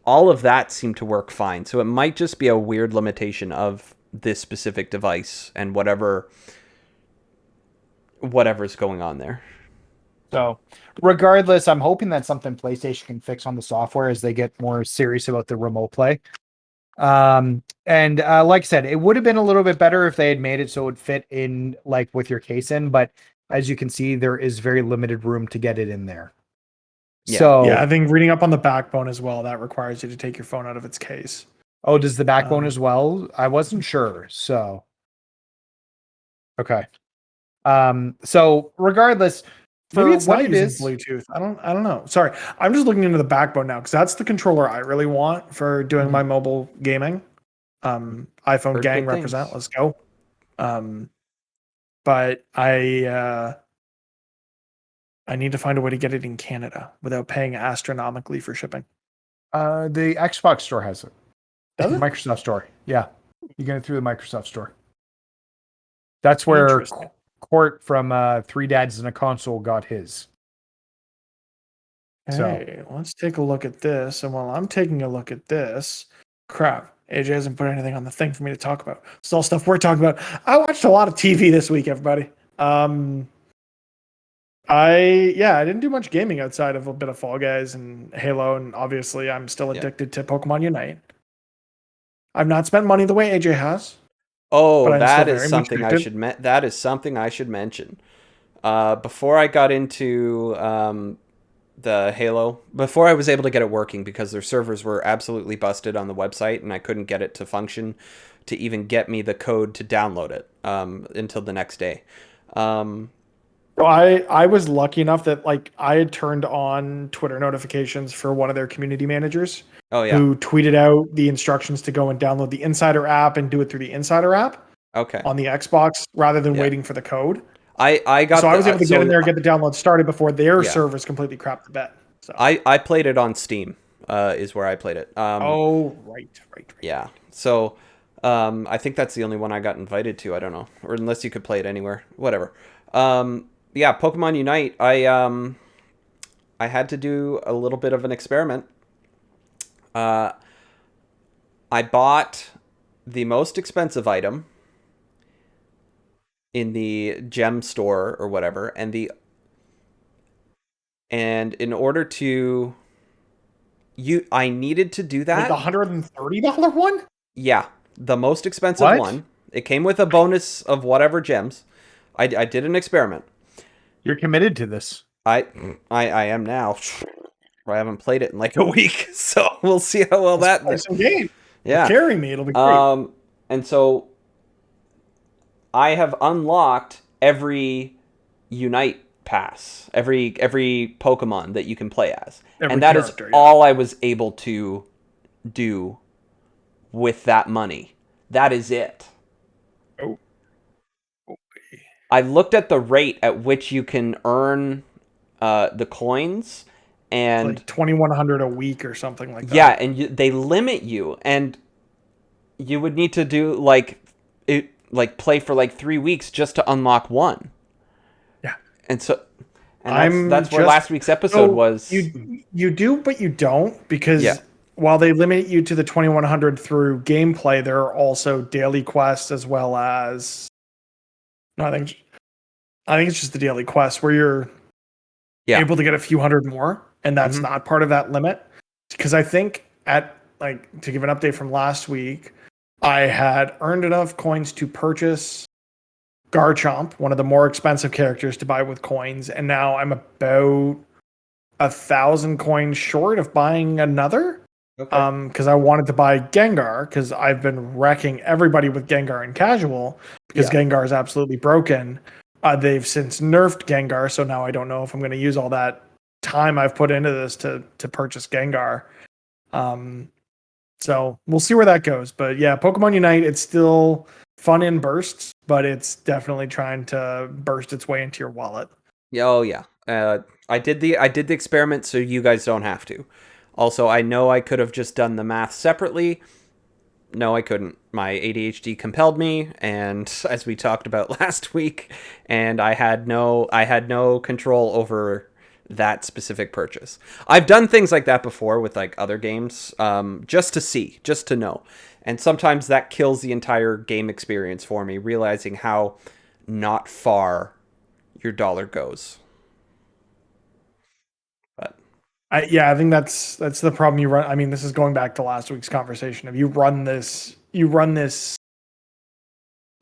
all of that seemed to work fine. So it might just be a weird limitation of this specific device and whatever's going on there. So regardless, I'm hoping that's something PlayStation can fix on the software as they get more serious about the remote play. And like I said, it would have been a little bit better if they had made it so it would fit in like with your case in, but as you can see, there is very limited room to get it in there. Yeah. So Yeah, I think reading up on the backbone as well, that requires you to take your phone out of its case. oh, does the backbone as well? I wasn't sure. So okay. So regardless, Maybe for it's what not it using is, Bluetooth. I don't know. Sorry, I'm just looking into the backbone now because that's the controller I really want for doing my mobile gaming. iPhone Heard gang good represent. things. Let's go. But I need to find a way to get it in Canada without paying astronomically for shipping. the Xbox store has it. Does it? Microsoft Store. Yeah. You get it through the Microsoft Store. That's where Interesting. Court from Three Dads and a Console got his. Hey, let's take a look at this. And while I'm taking a look at this, crap, AJ hasn't put anything on the thing for me to talk about. It's all stuff we're talking about. I watched a lot of TV this week, everybody. I didn't do much gaming outside of a bit of Fall Guys and Halo, and obviously I'm still addicted to Pokemon Unite. I've not spent money the way AJ has. Oh, But I'm that still is very something much addicted. that is something I should mention. Before I got into the Halo, before I was able to get it working because their servers were absolutely busted on the website and I couldn't get it to function to even get me the code to download it until the next day. So I was lucky enough that like I had turned on Twitter notifications for one of their community managers who tweeted out the instructions to go and download the Insider app and do it through the Insider app on the Xbox rather than waiting for the code. I was able to get in there and get the download started before their servers completely crapped the bed. So I played it on Steam is where I played it. right. Yeah. So I think that's the only one I got invited to. I don't know, or unless you could play it anywhere, whatever. Yeah, Pokemon Unite. I had to do a little bit of an experiment. I bought the most expensive item in the gem store or whatever, and in order to I needed to do that. Like the $130 one? Yeah, the most expensive one. It came with a bonus of whatever gems. I did an experiment. You're committed to this. I am now. I haven't played it in like a week, so we'll see how well that. Play some game. Yeah, carry me. It'll be great. And so I have unlocked every Unite pass, every Pokemon that you can play as, and that is all I was able to do with that money. That is it. Oh. I looked at the rate at which you can earn the coins, and like 2,100 a week or something like that. Yeah, and they limit you, and you would need to do play for like 3 weeks just to unlock one. Yeah, and that's where last week's episode was. You do, but you don't, because while they limit you to the 2,100 through gameplay, there are also daily quests as well as. No, I think it's just the daily quest where you're able to get a few hundred more, and that's not part of that limit. Because I think to give an update from last week, I had earned enough coins to purchase Garchomp, one of the more expensive characters to buy with coins, and now I'm about 1,000 coins short of buying another. Okay. Because I wanted to buy Gengar because I've been wrecking everybody with Gengar in casual because Yeah. Gengar is absolutely broken. They've since nerfed Gengar, so now I don't know if I'm going to use all that time I've put into this to purchase Gengar. So we'll see where that goes. But yeah, Pokemon Unite, it's still fun in bursts, but it's definitely trying to burst its way into your wallet. Oh yeah. I did the experiment, so you guys don't have to. Also, I know I could have just done the math separately. No, I couldn't. My ADHD compelled me, and as we talked about last week, and I had no control over that specific purchase. I've done things like that before with like other games, just to see, just to know. And sometimes that kills the entire game experience for me, realizing how not far your dollar goes. But I think that's the problem you run. I mean, this is going back to last week's conversation. If you run this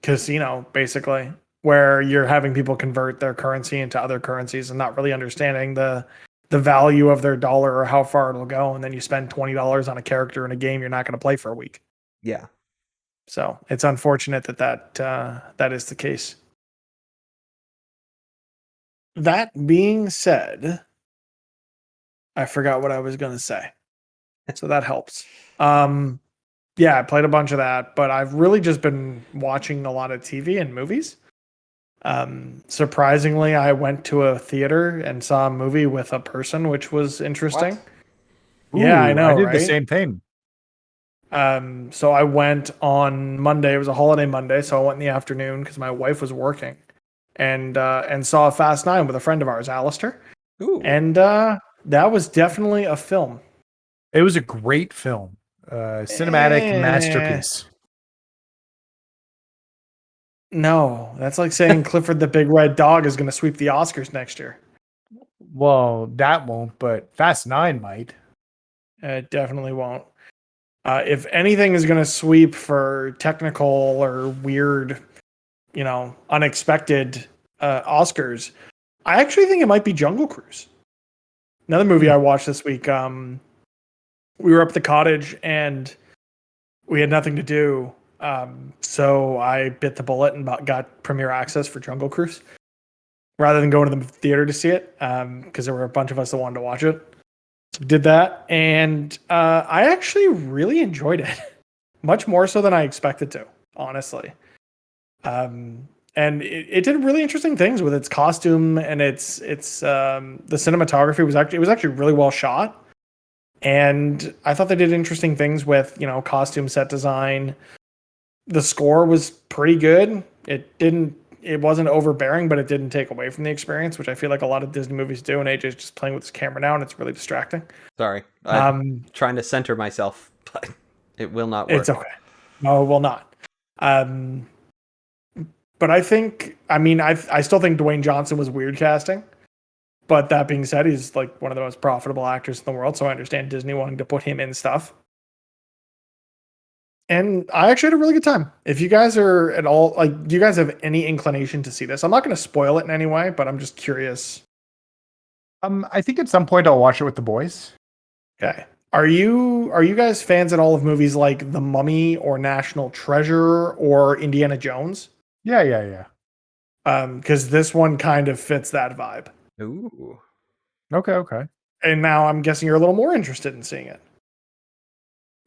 casino basically, where you're having people convert their currency into other currencies and not really understanding the value of their dollar or how far it'll go, and then you spend $20 on a character in a game you're not going to play for a week. yeah. So it's unfortunate that that is the case. That being said, I forgot what I was going to say. So that helps. Yeah, I played a bunch of that, but I've really just been watching a lot of TV and movies. Surprisingly, I went to a theater and saw a movie with a person, which was interesting. What? Yeah, I know, I did right? the same thing. So I went on Monday. It was a holiday Monday, so I went in the afternoon because my wife was working, and saw Fast 9 with a friend of ours, Alistair. Ooh. And that was definitely a film. It was a great film, cinematic Eh. masterpiece. No, that's like saying Clifford the Big Red Dog is going to sweep the Oscars next year. Well, that won't, but Fast 9 might. It definitely won't. If anything is going to sweep for technical or weird, unexpected Oscars, I actually think it might be Jungle Cruise. Another movie I watched this week. We were up at the cottage and we had nothing to do. So I bit the bullet and got premiere access for Jungle Cruise rather than going to the theater to see it, because there were a bunch of us that wanted to watch it. So we did that, and I actually really enjoyed it, much more so than I expected to, honestly. And it did really interesting things with its costume and its the cinematography was actually really well shot. And I thought they did interesting things with, costume set design. The score was pretty good. It wasn't overbearing, but it didn't take away from the experience, which I feel like a lot of Disney movies do. And AJ's just playing with his camera now, and it's really distracting. Sorry. I'm trying to center myself, but it will not work. It's okay. No, it will not. But I think, I still think Dwayne Johnson was weird casting. But that being said, he's like one of the most profitable actors in the world, so I understand Disney wanting to put him in stuff. And I actually had a really good time. If you guys are at all, do you guys have any inclination to see this? I'm not going to spoil it in any way, but I'm just curious. I think at some point I'll watch it with the boys. Okay. Are you guys fans at all of movies like The Mummy or National Treasure or Indiana Jones? Yeah. Because this one kind of fits that vibe. Ooh. Okay. And now I'm guessing you're a little more interested in seeing it.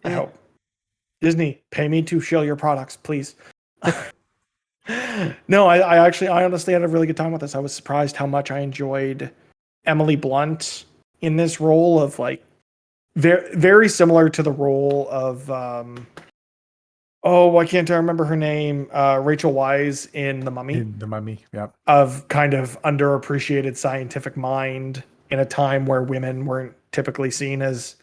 I hope. Disney, pay me to shill your products, please. No, I honestly had a really good time with this. I was surprised how much I enjoyed Emily Blunt in this role of very, very similar to the role of why can't I remember her name? Rachel Weisz in The Mummy. In The Mummy, yeah. Of kind of underappreciated scientific mind in a time where women weren't typically seen as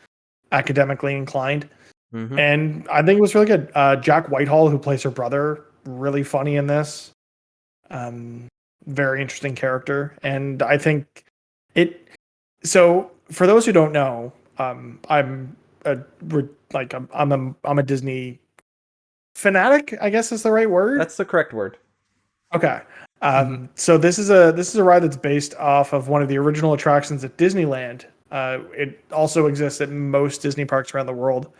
academically inclined. Mm-hmm. And I think it was really good. Jack Whitehall, who plays her brother, really funny in this. Very interesting character. And I think so for those who don't know, I'm a Disney fanatic, I guess is the right word. That's the correct word. Okay. So this is a ride that's based off of one of the original attractions at Disneyland. It also exists at most Disney parks around the world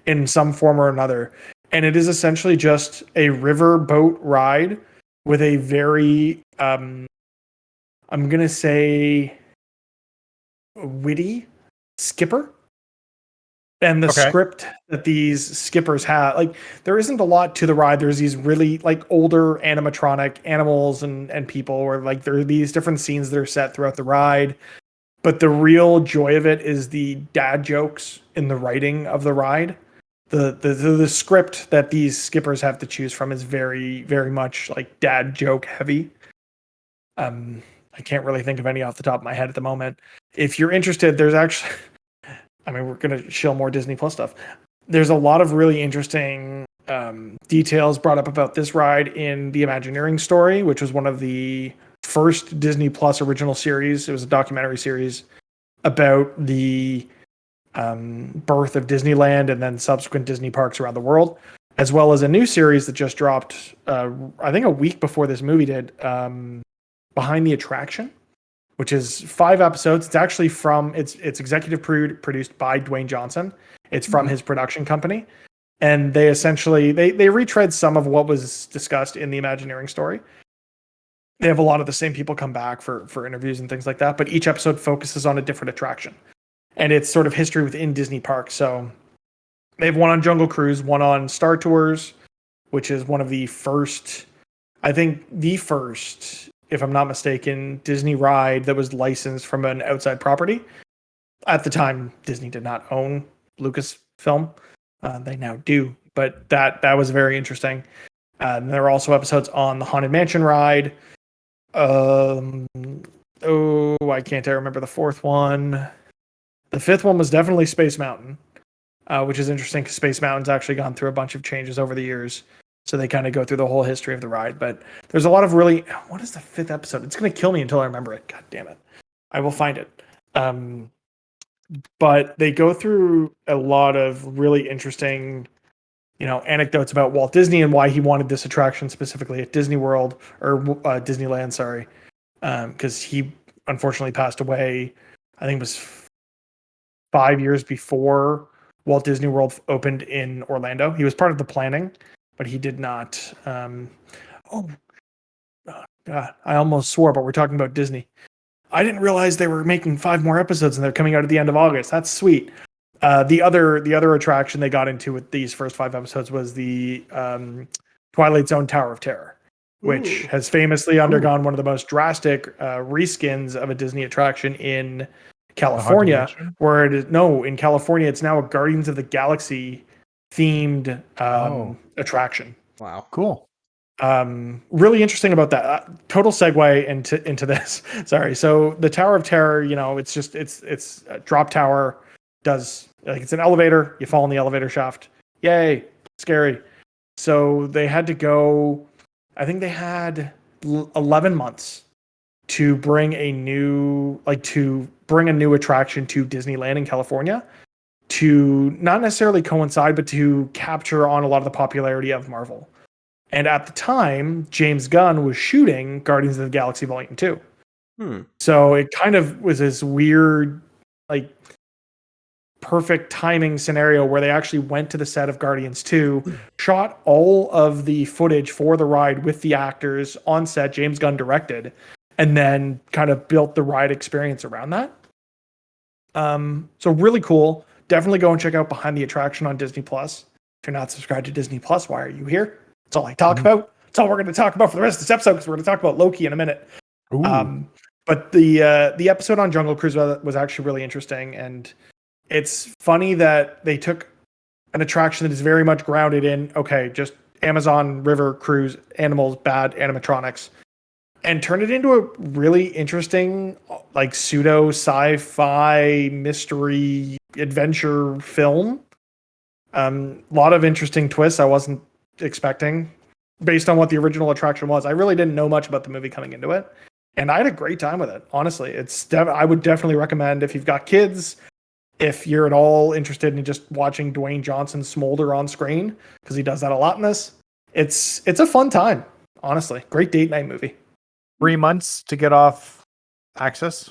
in some form or another. And it is essentially just a river boat ride with a very, I'm going to say, witty skipper. And the script that these skippers have, like, there isn't a lot to the ride. There's these really, like, older animatronic animals and people, or, like, there are these different scenes that are set throughout the ride. But the real joy of it is the dad jokes in the writing of the ride. The script that these skippers have to choose from is very, very much, like, dad joke heavy. I can't really think of any off the top of my head at the moment. If you're interested, there's actually... I mean, we're going to shill more Disney Plus stuff. There's a lot of really interesting details brought up about this ride in the Imagineering story, which was one of the first Disney Plus original series. It was a documentary series about the birth of Disneyland and then subsequent Disney parks around the world, as well as a new series that just dropped, I think a week before this movie did, Behind the Attraction, which is 5 episodes. It's actually it's executive produced by Dwayne Johnson. It's from his production company. And they essentially, they retread some of what was discussed in the Imagineering story. They have a lot of the same people come back for interviews and things like that, but each episode focuses on a different attraction. And it's sort of history within Disney parks. So they have one on Jungle Cruise, one on Star Tours, which is one of the first, I think the first, if I'm not mistaken, Disney ride that was licensed from an outside property. At the time, Disney did not own Lucasfilm. They now do, but that was very interesting. And there were also episodes on the Haunted Mansion ride. I can't remember the 4th one. The 5th one was definitely Space Mountain, which is interesting because Space Mountain's actually gone through a bunch of changes over the years. So they kind of go through the whole history of the ride. But there's a lot of really... What is the 5th episode? It's going to kill me until I remember it. God damn it. I will find it. But they go through a lot of really interesting, anecdotes about Walt Disney and why he wanted this attraction specifically at Disney World, or Disneyland, sorry. Because he unfortunately passed away, I think it was 5 years before Walt Disney World opened in Orlando. He was part of the planning, but he did not. God, I almost swore, but we're talking about Disney. I didn't realize they were making 5 more episodes and they're coming out at the end of August. That's sweet. The other attraction they got into with these first 5 episodes was the Twilight Zone Tower of Terror, which has famously undergone one of the most drastic reskins of a Disney attraction in California, where in California, it's now a Guardians of the Galaxy themed attraction. Wow. Cool. Really interesting about that. Total segue into this. Sorry. So the Tower of Terror, it's a drop tower. It's an elevator. You fall in the elevator shaft. Yay. Scary. So they had to go, I think they had 11 months to bring a new attraction to Disneyland in California, to not necessarily coincide, but to capture on a lot of the popularity of Marvel. And at the time, James Gunn was shooting Guardians of the Galaxy Volume 2. So it kind of was this weird, perfect timing scenario where they actually went to the set of Guardians 2, shot all of the footage for the ride with the actors on set, James Gunn directed, and then kind of built the ride experience around that. So really cool. Definitely go and check out Behind the Attraction on Disney Plus. If you're not subscribed to Disney Plus, why are you here? That's all I talk about. That's all we're going to talk about for the rest of this episode, because we're going to talk about Loki in a minute. But the episode on Jungle Cruise was actually really interesting, and it's funny that they took an attraction that is very much grounded in, just Amazon River cruise, animals, bad animatronics, and turned it into a really interesting, pseudo sci-fi mystery adventure film. A lot of interesting twists I wasn't expecting based on what the original attraction was. I really didn't know much about the movie coming into it, and I had a great time with it. Honestly, I would definitely recommend, if you've got kids, if you're at all interested in just watching Dwayne Johnson smolder on screen, because he does that a lot in this. It's a fun time, honestly. Great date night movie. 3 months to get off access.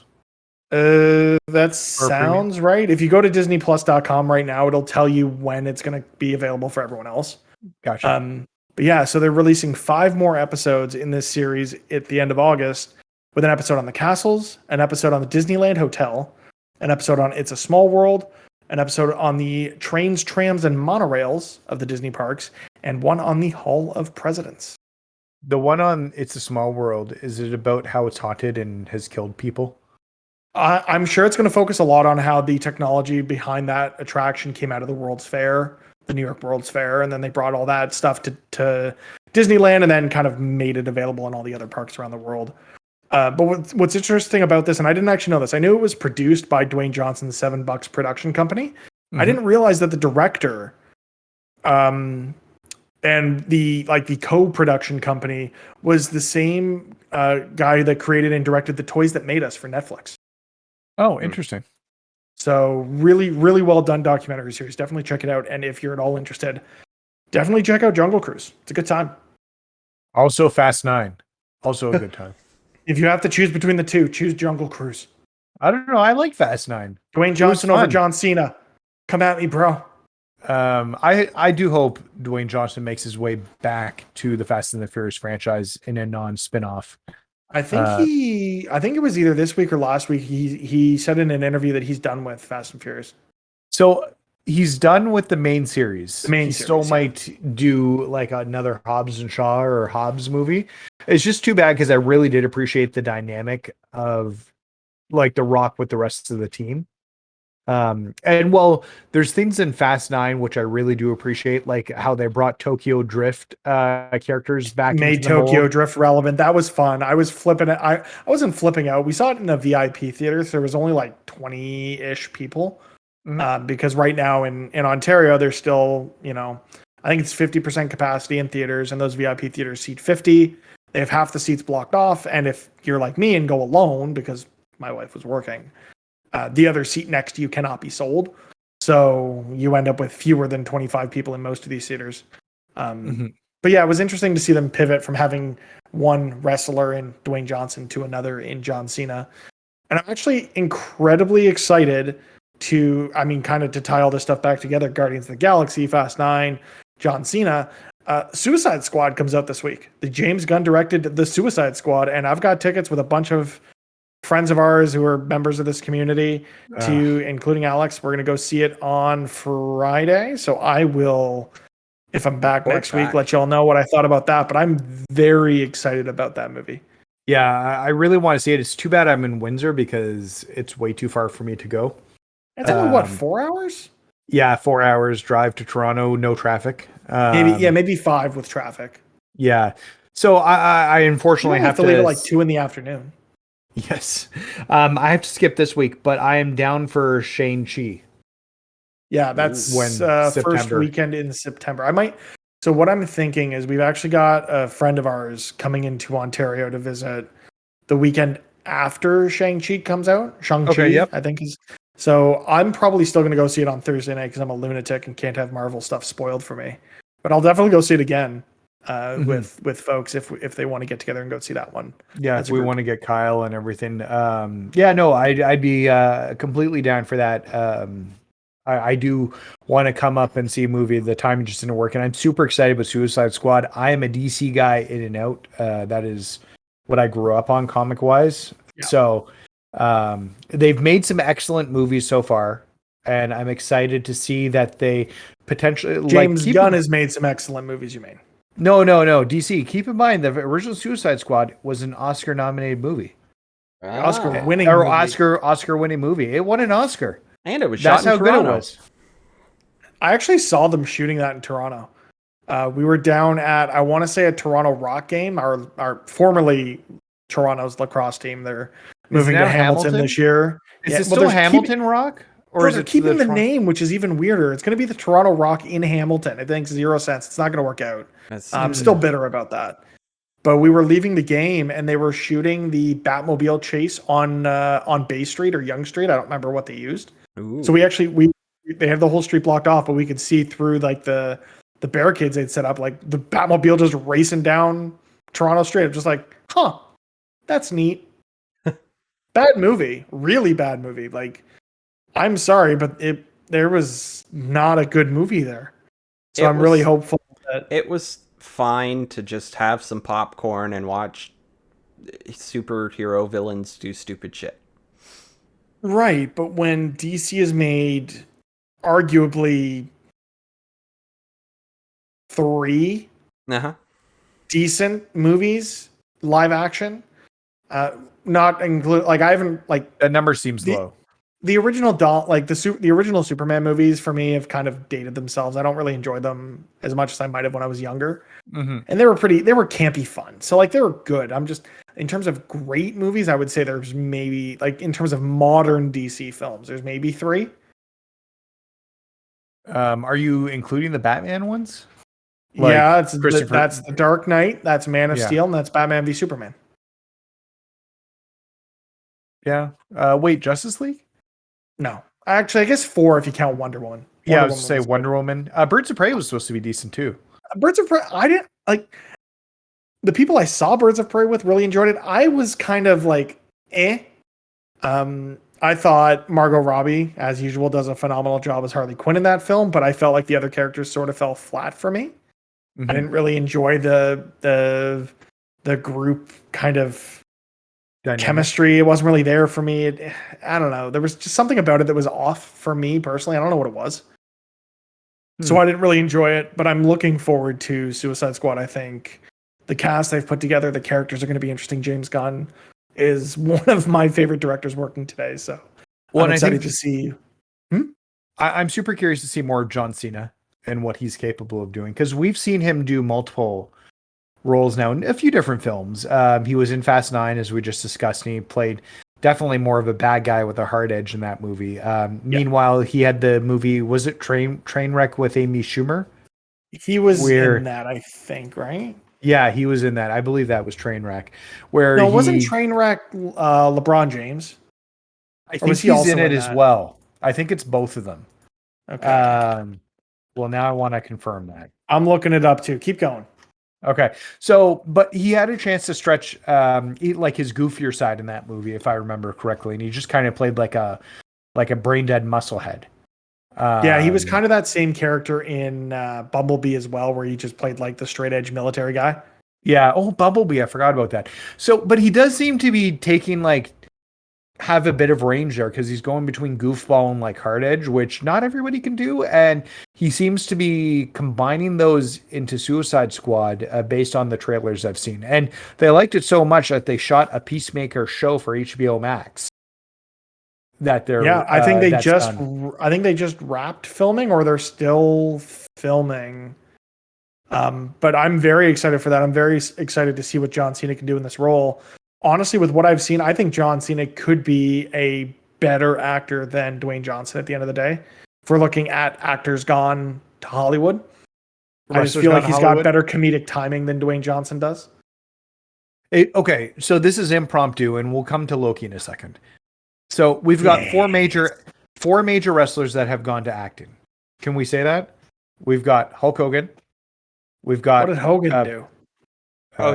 That sounds right. If you go to disneyplus.com right now, it'll tell you when it's going to be available for everyone else. Gotcha. But yeah, so they're releasing 5 more episodes in this series at the end of August, with an episode on the castles, an episode on the Disneyland Hotel, an episode on It's a Small World, an episode on the trains, trams, and monorails of the Disney parks, and one on the Hall of Presidents. The one on It's a Small World, is it about how it's haunted and has killed people? I'm sure it's going to focus a lot on how the technology behind that attraction came out of the World's Fair, the New York World's Fair, and then they brought all that stuff to Disneyland and then kind of made it available in all the other parks around the world. But what's interesting about this, and I didn't actually know this, I knew it was produced by Dwayne Johnson's $7 production company. I didn't realize that the director and the co-production company was the same guy that created and directed The Toys That Made Us for Netflix. Oh, interesting. So really, really well done documentary series. Definitely check it out. And if you're at all interested, definitely check out Jungle Cruise. It's a good time. Also Fast 9. Also a good time. If you have to choose between the two, choose Jungle Cruise. I don't know. I like Fast 9. Dwayne Johnson over John Cena. Come at me, bro. I do hope Dwayne Johnson makes his way back to the Fast and the Furious franchise in a non-spin-off. I think it was either this week or last week. He said in an interview that he's done with Fast and Furious. So he's done with the main series. He still might do like another Hobbs and Shaw or Hobbs movie. It's just too bad because I really did appreciate the dynamic of like The Rock with the rest of the team. And well, there's things in Fast 9 which I really do appreciate, like how they brought Tokyo Drift characters back. Made Tokyo Drift relevant. That was fun. I was flipping it. I wasn't flipping out. We saw it in a VIP theater, so there was only like 20-ish people. Because right now in Ontario, there's still, I think it's 50% capacity in theaters, and those VIP theaters seat 50. They have half the seats blocked off, and if you're like me and go alone because my wife was working, the other seat next to you cannot be sold. So you end up with fewer than 25 people in most of these theaters. But yeah, it was interesting to see them pivot from having one wrestler in Dwayne Johnson to another in John Cena. And I'm actually incredibly excited to tie all this stuff back together. Guardians of the Galaxy, Fast 9, John Cena. Suicide Squad comes out this week. The James Gunn directed The Suicide Squad, and I've got tickets with a bunch of friends of ours who are members of this community, including Alex. We're going to go see it on Friday. So I will, if I'm back next week, let y'all know what I thought about that. But I'm very excited about that movie. Yeah, I really want to see it. It's too bad I'm in Windsor because it's way too far for me to go. It's only 4 hours? Yeah, 4 hours drive to Toronto, no traffic. Maybe 5 with traffic. Yeah. So I unfortunately have to leave at like 2 in the afternoon. Yes. I have to skip this week, but I am down for Shang-Chi. Yeah, that's first weekend in September. So what I'm thinking is we've actually got a friend of ours coming into Ontario to visit the weekend after Shang-Chi comes out. Shang-Chi, okay, yep. I think is. So I'm probably still going to go see it on Thursday night because I'm a lunatic and can't have Marvel stuff spoiled for me. But I'll definitely go see it again with folks if they want to get together and go see that one. Yeah, if we want to get Kyle and everything. I'd be completely down for that. I do want to come up and see a movie. The time just didn't work, and I'm super excited about Suicide Squad. I am a DC guy in and out. That is what I grew up on comic wise. Yeah. So they've made some excellent movies so far, and I'm excited to see that they potentially James Gunn has made some excellent movies. You mean? No. DC. Keep in mind the original Suicide Squad was an Oscar-nominated movie. Oscar-winning movie. It won an Oscar. And it was shot in Toronto. That's how good it was. I actually saw them shooting that in Toronto. We were down at, I want to say, a Toronto Rock game, our formerly Toronto's lacrosse team. They're moving to Hamilton this year. Is it still Hamilton Rock? Or is it keeping the name, which is even weirder? It's going to be the Toronto Rock in Hamilton. It makes 0 sense. It's not going to work out. I'm still bitter about that. But we were leaving the game, and they were shooting the Batmobile chase on Bay Street or Yonge Street. I don't remember what they used. Ooh. So they had the whole street blocked off, but we could see through like the barricades they'd set up, like the Batmobile just racing down Toronto Street. I'm just like, that's neat. Bad movie, really bad movie. Like, I'm sorry, but there was not a good movie there. So I'm really hopeful that it was fine to just have some popcorn and watch superhero villains do stupid shit. Right, but when DC has made arguably 3 decent movies, live action, not include like I haven't like That number seems low. The original the original Superman movies for me have kind of dated themselves. I don't really enjoy them as much as I might have when I was younger. And they were campy fun. So like they were good. I'm just in terms of great movies, I would say there's maybe like in terms of modern DC films, there's maybe 3. Are you including the Batman ones? Like that's the Dark Knight, that's Man of Steel, and that's Batman v Superman. Yeah. Wait, Justice League? No, actually, I guess 4 if you count Wonder Woman. I was say Wonder Woman. Birds of Prey was supposed to be decent too. Birds of Prey, I didn't like. The people I saw Birds of Prey with really enjoyed it. I was kind of like, eh. I thought Margot Robbie, as usual, does a phenomenal job as Harley Quinn in that film, but I felt like the other characters sort of fell flat for me. I didn't really enjoy the group kind of dynamic chemistry. It wasn't really there for me. I don't know. There was just something about it that was off for me personally. I don't know what it was. So I didn't really enjoy it, but I'm looking forward to Suicide Squad. I think the cast they've put together, the characters are going to be interesting. James Gunn is one of my favorite directors working today. So I'm excited to see. I'm super curious to see more of John Cena and what he's capable of doing, because we've seen him do multiple roles now in a few different films. He was in Fast 9, as we just discussed, and he played definitely more of a bad guy with a hard edge in that movie. Meanwhile, he had the movie, was it Trainwreck with Amy Schumer? He was in that, I think, right? Yeah, he was in that. I believe that was Trainwreck. Where no, wasn't Trainwreck LeBron James? I think he's in it as well. I think it's both of them. Okay. Well, now I want to confirm that. I'm looking it up too. Keep going. Okay. So, but he had a chance to stretch like his goofier side in that movie, if I remember correctly, and he just kind of played like a brain dead musclehead. Yeah, he was kind of that same character in Bumblebee as well, where he just played like the straight edge military guy. Yeah. Oh, Bumblebee. I forgot about that. So, but he does seem to be taking have a bit of range there, because he's going between goofball and like hard edge, which not everybody can do. And he seems to be combining those into Suicide Squad based on the trailers I've seen. And they liked it so much that they shot a Peacemaker show for HBO Max. I think they just wrapped filming, or they're still filming. But I'm very excited for that. I'm very excited to see what John Cena can do in this role. Honestly, with what I've seen, I think John Cena could be a better actor than Dwayne Johnson at the end of the day. If we're looking at actors gone to Hollywood, I just feel like he's got better comedic timing than Dwayne Johnson does. Okay, so this is impromptu, and we'll come to Loki in a second. So we've got four major wrestlers that have gone to acting. Can we say that? We've got Hulk Hogan. We've got what did Hogan do?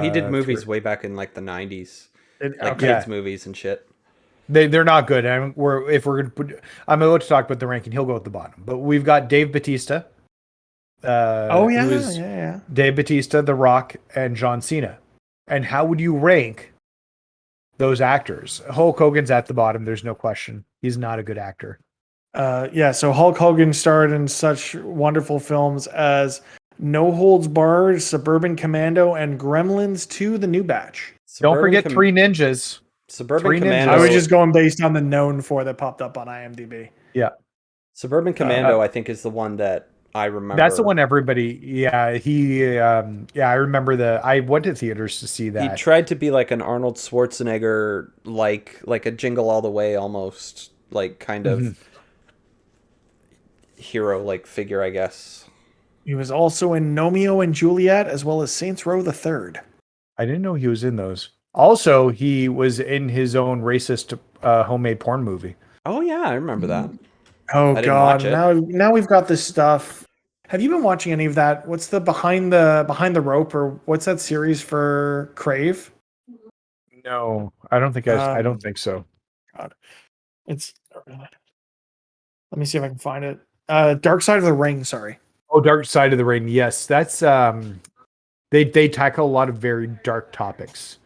He did movies way back in like the 90s. Kids movies and shit. They're not good. I'm about to talk about the ranking. He'll go at the bottom. But we've got Dave Bautista. Dave Bautista, The Rock, and John Cena. And how would you rank those actors? Hulk Hogan's at the bottom. There's no question. He's not a good actor. So Hulk Hogan starred in such wonderful films as No Holds Barred, Suburban Commando, and Gremlins 2: The New Batch. Don't forget Three Ninjas. Suburban Commando. I was just going based on the known for that popped up on IMDb. Yeah. Suburban Commando, I think, is the one that I remember. That's the one everybody. Yeah, I remember I went to theaters to see that. He tried to be like an Arnold Schwarzenegger, like a Jingle All the Way, almost like kind of hero like figure, I guess. He was also in Romeo and Juliet, as well as Saints Row the Third. I didn't know he was in those. Also, he was in his own racist homemade porn movie. Oh yeah, I remember that. Oh God! Now we've got this stuff. Have you been watching any of that? What's the behind the rope, or what's that series for Crave? No, I don't think I don't think so. God, it's. Let me see if I can find it. Dark Side of the Ring. Sorry. Oh, Dark Side of the Ring. Yes, that's they tackle a lot of very dark topics.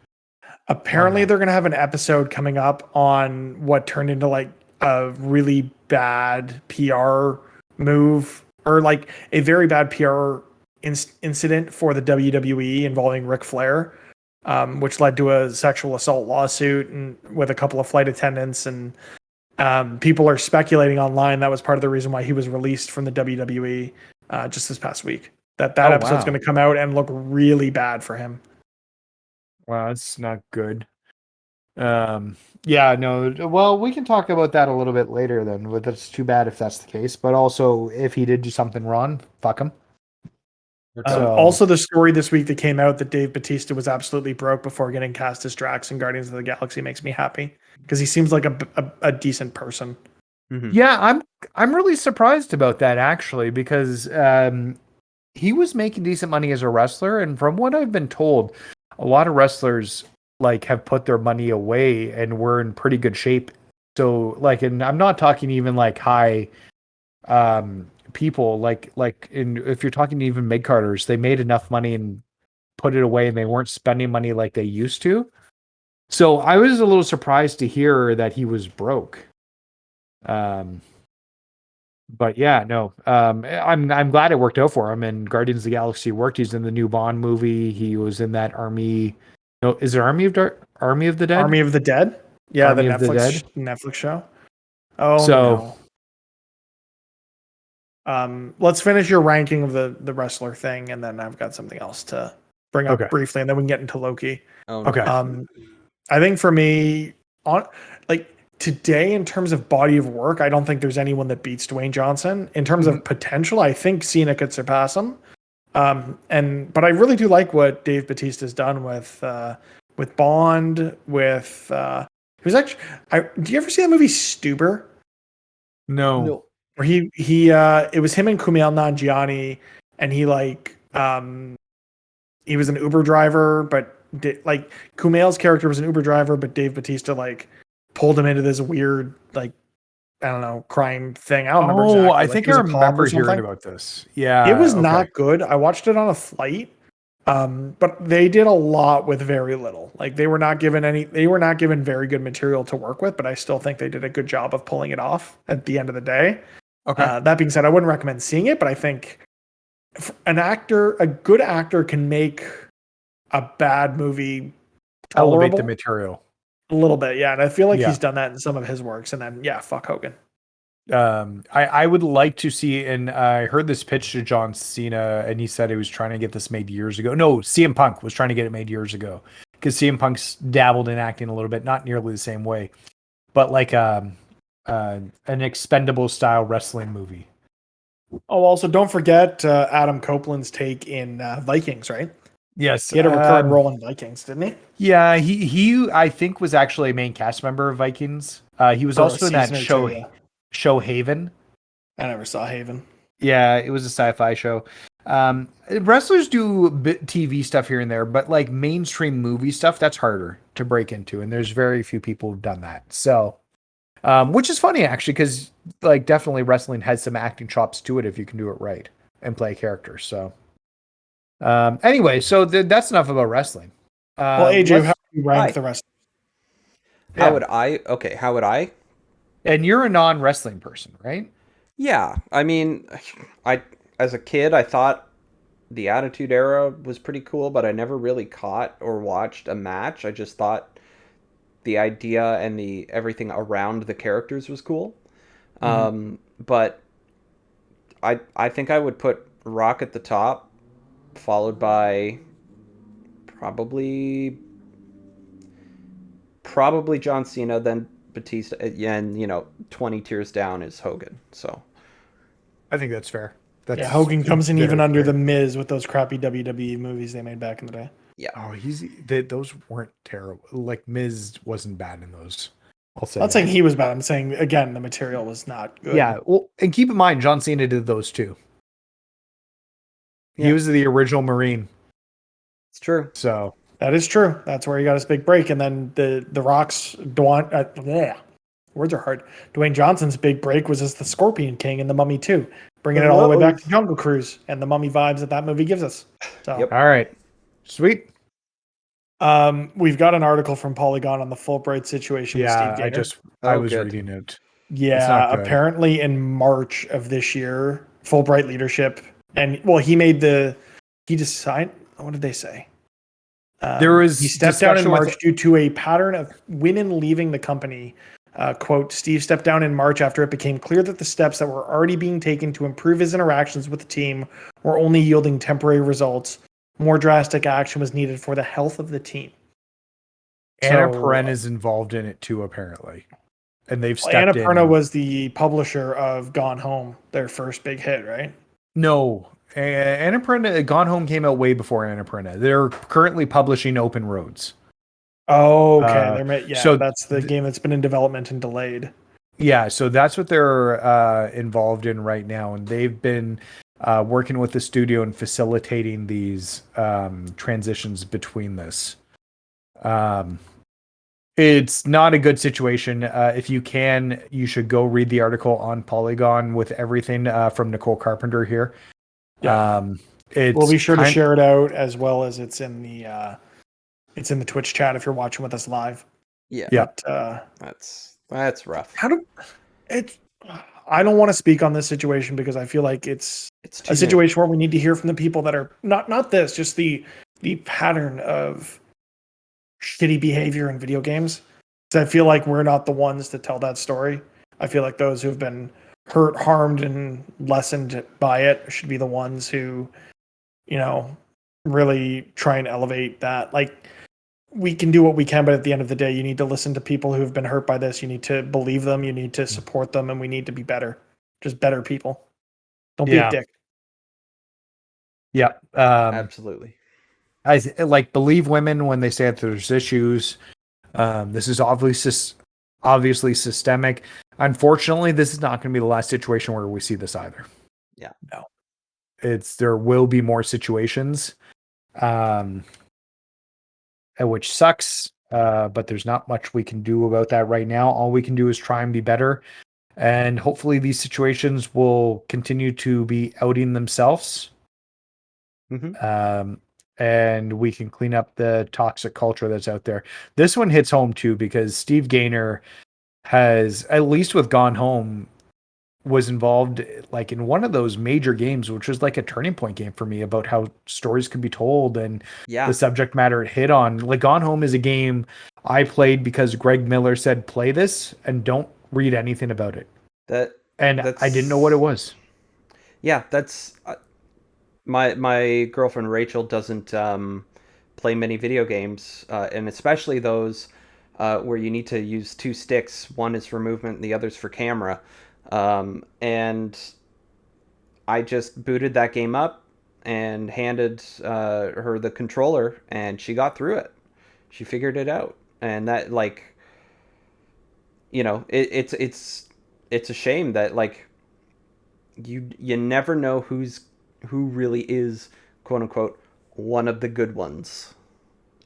Apparently, they're gonna have an episode coming up on what turned into like a really bad PR move, or like a very bad PR incident for the WWE involving Ric Flair, which led to a sexual assault lawsuit and with a couple of flight attendants. And people are speculating online that was part of the reason why he was released from the WWE just this past week. That episode's going to come out and look really bad for him. Wow, it's not good. Yeah, no. Well, we can talk about that a little bit later then. But it's too bad if that's the case. But also, if he did do something wrong, fuck him. Also, the story this week that came out that Dave Bautista was absolutely broke before getting cast as Drax in Guardians of the Galaxy makes me happy because he seems like a decent person. Mm-hmm. Yeah, I'm really surprised about that actually because he was making decent money as a wrestler, and from what I've been told, a lot of wrestlers like have put their money away and were in pretty good shape. So like, and I'm not talking even like high people like if you're talking to even mid-carders, they made enough money and put it away and they weren't spending money like they used to. So I was a little surprised to hear that he was broke. But yeah, no. I'm glad it worked out for him, and Guardians of the Galaxy worked. He's in the new Bond movie. He was in that Army. No, is it Army of the Dead? Army of the Dead? Yeah, Army the of the Dead. Netflix show. Oh So, no. Let's finish your ranking of the wrestler thing, and then I've got something else to bring up briefly, and then we can get into Loki. Oh, no. Okay. I think for me, today, in terms of body of work, I don't think there's anyone that beats Dwayne Johnson. In terms of potential, I think Cena could surpass him. But I really do like what Dave Bautista's done with Bond. With he was actually. Do you ever see that movie Stuber? No. Where it was him and Kumail Nanjiani, and he was an Uber driver, but Kumail's character was an Uber driver, but Dave Bautista pulled him into this weird I don't know, crime thing. I don't remember exactly. I think I remember hearing about this. Yeah. It was not good. I watched it on a flight. But they did a lot with very little. They were not given very good material to work with, but I still think they did a good job of pulling it off at the end of the day. Okay. That being said, I wouldn't recommend seeing it, but I think a good actor can make a bad movie tolerable. Elevate the material. A little bit, yeah. And I feel like he's done that in some of his works. And then, fuck Hogan. I would like to see, and I heard this pitch to John Cena, and he said he was trying to get this made years ago. No, CM Punk was trying to get it made years ago because CM Punk's dabbled in acting a little bit, not nearly the same way, but an expendable style wrestling movie. Oh, also don't forget Adam Copeland's take in Vikings, right? Yes, he had a recurring role in Vikings, didn't he? Yeah, he I think was actually a main cast member of Vikings. He was also in that show Haven. I never saw Haven. Yeah, it was a sci-fi show. Wrestlers do TV stuff here and there, but mainstream movie stuff, that's harder to break into, and there's very few people who've done that. So, which is funny actually, because definitely wrestling has some acting chops to it if you can do it right and play characters. So, anyway, so that's enough about wrestling. Well, AJ, how do you rank the wrestlers? How would I? And you're a non-wrestling person, right? Yeah. I mean, as a kid, I thought the Attitude Era was pretty cool, but I never really caught or watched a match. I just thought the idea and everything around the characters was cool. Mm-hmm. But I think I would put Rock at the top, followed by probably John Cena, then Batista, and 20 tiers down is Hogan. So I think that's fair. Hogan comes in even under the Miz with those crappy WWE movies they made back in the day. Yeah. Oh, those weren't terrible. Miz wasn't bad in those. I'll say. I'm not saying he was bad. I'm saying again the material was not good. Yeah. Well, and keep in mind John Cena did those too. Yeah. He was the original Marine. It's true. So That is true. That's where he got his big break. And then the Rock's Dwayne, and then the Rock's words are hard. Dwayne Johnson's big break was as the Scorpion King in The Mummy 2, bringing it all the way back to Jungle Cruise and the Mummy vibes that movie gives us. So, Yep. All right. Sweet. We've got an article from Polygon on the Fulbright situation with Steve Gaynor. I was good. reading it. Yeah, apparently in March of this year, Fulbright leadership, and he decided, what did they say? He stepped down in March due to a pattern of women leaving the company. Quote, Steve stepped down in March after it became clear that the steps that were already being taken to improve his interactions with the team were only yielding temporary results. More drastic action was needed for the health of the team. Annapurna is involved in it too, apparently. And they've stepped in. Annapurna was the publisher of Gone Home, their first big hit, right? No. Annapurna, Gone Home came out way before Annapurna. They're currently publishing Open Roads. Oh, okay. So that's the game that's been in development and delayed. Yeah, so that's what they're involved in right now. And they've been working with the studio and facilitating these transitions between this. It's not a good situation. If you can, you should go read the article on Polygon with everything from Nicole Carpenter here. Yeah. We'll be sure to share it out, as well as it's in the Twitch chat if you're watching with us live. Yeah. But, that's rough. I don't want to speak on this situation because I feel like it's a situation where we need to hear from the people that are not this, just the pattern of shitty behavior in video games. So I feel like we're not the ones to tell that story. I feel like those who've been hurt, harmed, and lessened by it should be the ones who, really try and elevate that. Like, we can do what we can, but at the end of the day, you need to listen to people who have been hurt by this. You need to believe them. You need to support them, and we need to be better. Just better people. Don't be a dick. Yeah. Absolutely. I believe women when they say that there's issues. This is obviously systemic. Unfortunately, this is not going to be the last situation where we see this either. Yeah. No. There will be more situations, which sucks. But there's not much we can do about that right now. All we can do is try and be better. And hopefully these situations will continue to be outing themselves. Mm-hmm. And we can clean up the toxic culture that's out there. This one hits home too, because Steve Gaynor has, at least with Gone Home, was involved like in one of those major games, which was like a turning point game for me about how stories could be told and the subject matter it hit on. Like, Gone Home is a game I played because Greg Miller said, play this and don't read anything about it. I didn't know what it was. Yeah, that's... My girlfriend Rachel doesn't play many video games, and especially those where you need to use two sticks. One is for movement, and the other's for camera. And I just booted that game up and handed her the controller, and she got through it. She figured it out, and that, it's a shame that you never know who really is, quote unquote, one of the good ones,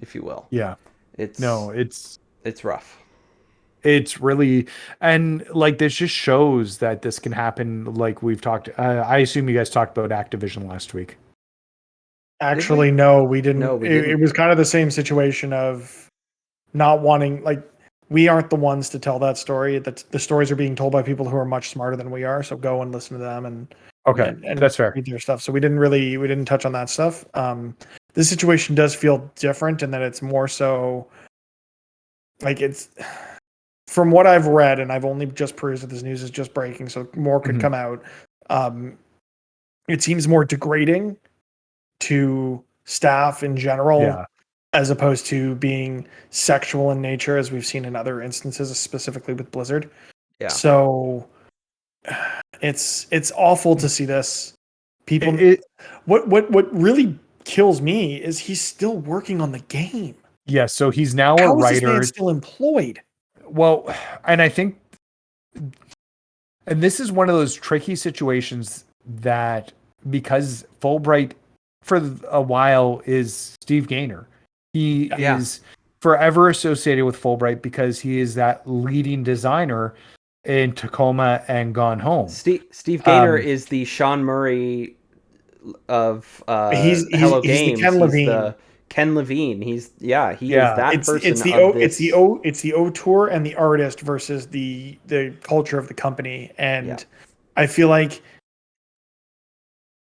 if you will. Yeah. It's rough. It's really, and this just shows that this can happen. Like we've talked, I assume you guys talked about Activision last week. Actually, no, we didn't. No, we didn't. It was kind of the same situation of not wanting, we aren't the ones to tell that story. The stories are being told by people who are much smarter than we are. So go and listen to them and that's fair. Read their stuff. So we didn't touch on that stuff. This situation does feel different in that it's more so it's, from what I've read, and I've only just perused that this news is just breaking, so more could come out. It seems more degrading to staff in general, as opposed to being sexual in nature, as we've seen in other instances, specifically with Blizzard. Yeah. So it's awful to see this. People, what really kills me is he's still working on the game. Yeah, so he's now a writer. How is this man still employed? Well, and I think, and this is one of those tricky situations that, because Fullbright for a while is Steve Gaynor, He is forever associated with Fullbright because he is that leading designer in Tacoma and Gone Home. Steve Gaynor is the Sean Murray of he's Hello he's Games. the Ken He's Levine. the Ken Levine. He is that person. It's the auteur and the artist versus the culture of the company. And I feel like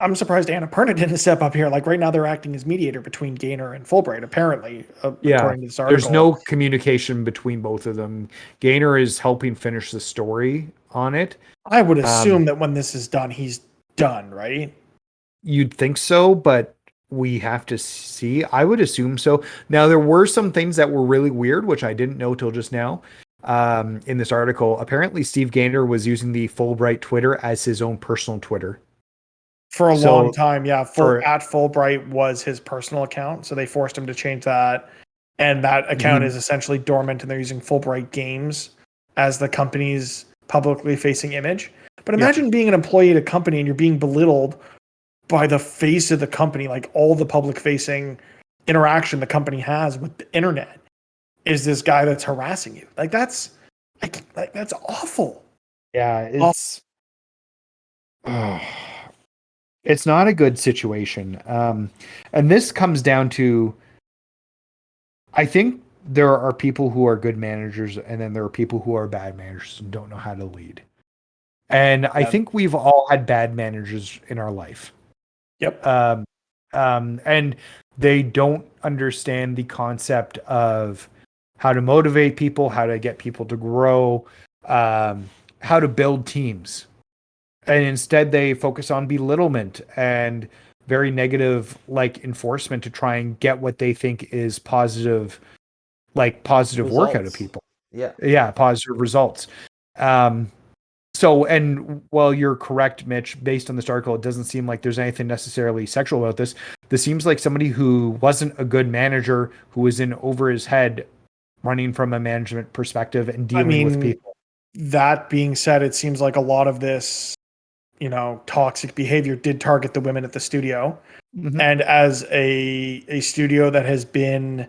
I'm surprised Anna Perna didn't step up here. Like right now, they're acting as mediator between Gaynor and Fullbright, apparently, according to this article. There's no communication between both of them. Gaynor is helping finish the story on it. I would assume that when this is done, he's done, right? You'd think so, but we have to see. I would assume so. Now, there were some things that were really weird, which I didn't know till just now. In this article, apparently Steve Gaynor was using the Fullbright Twitter as his own personal Twitter. For a long time, yeah. At Fullbright was his personal account, so they forced him to change that. And that account is essentially dormant, and they're using Fullbright Games as the company's publicly facing image. But imagine being an employee at a company and you're being belittled by the face of the company, like all the public facing interaction the company has with the internet is this guy that's harassing you. Like that's awful. Yeah, it's not a good situation. And this comes down to, I think there are people who are good managers and then there are people who are bad managers and don't know how to lead. And I think we've all had bad managers in our life. Yep. And they don't understand the concept of how to motivate people, how to get people to grow, how to build teams. And instead they focus on belittlement and very negative enforcement to try and get what they think is positive results. Work out of people. Yeah, positive results. So, and while you're correct, Mitch, based on this article, it doesn't seem like there's anything necessarily sexual about this. This seems like somebody who wasn't a good manager, who was in over his head, running from a management perspective and dealing with people. That being said, it seems like a lot of this, toxic behavior did target the women at the studio. Mm-hmm. And as a studio that has been,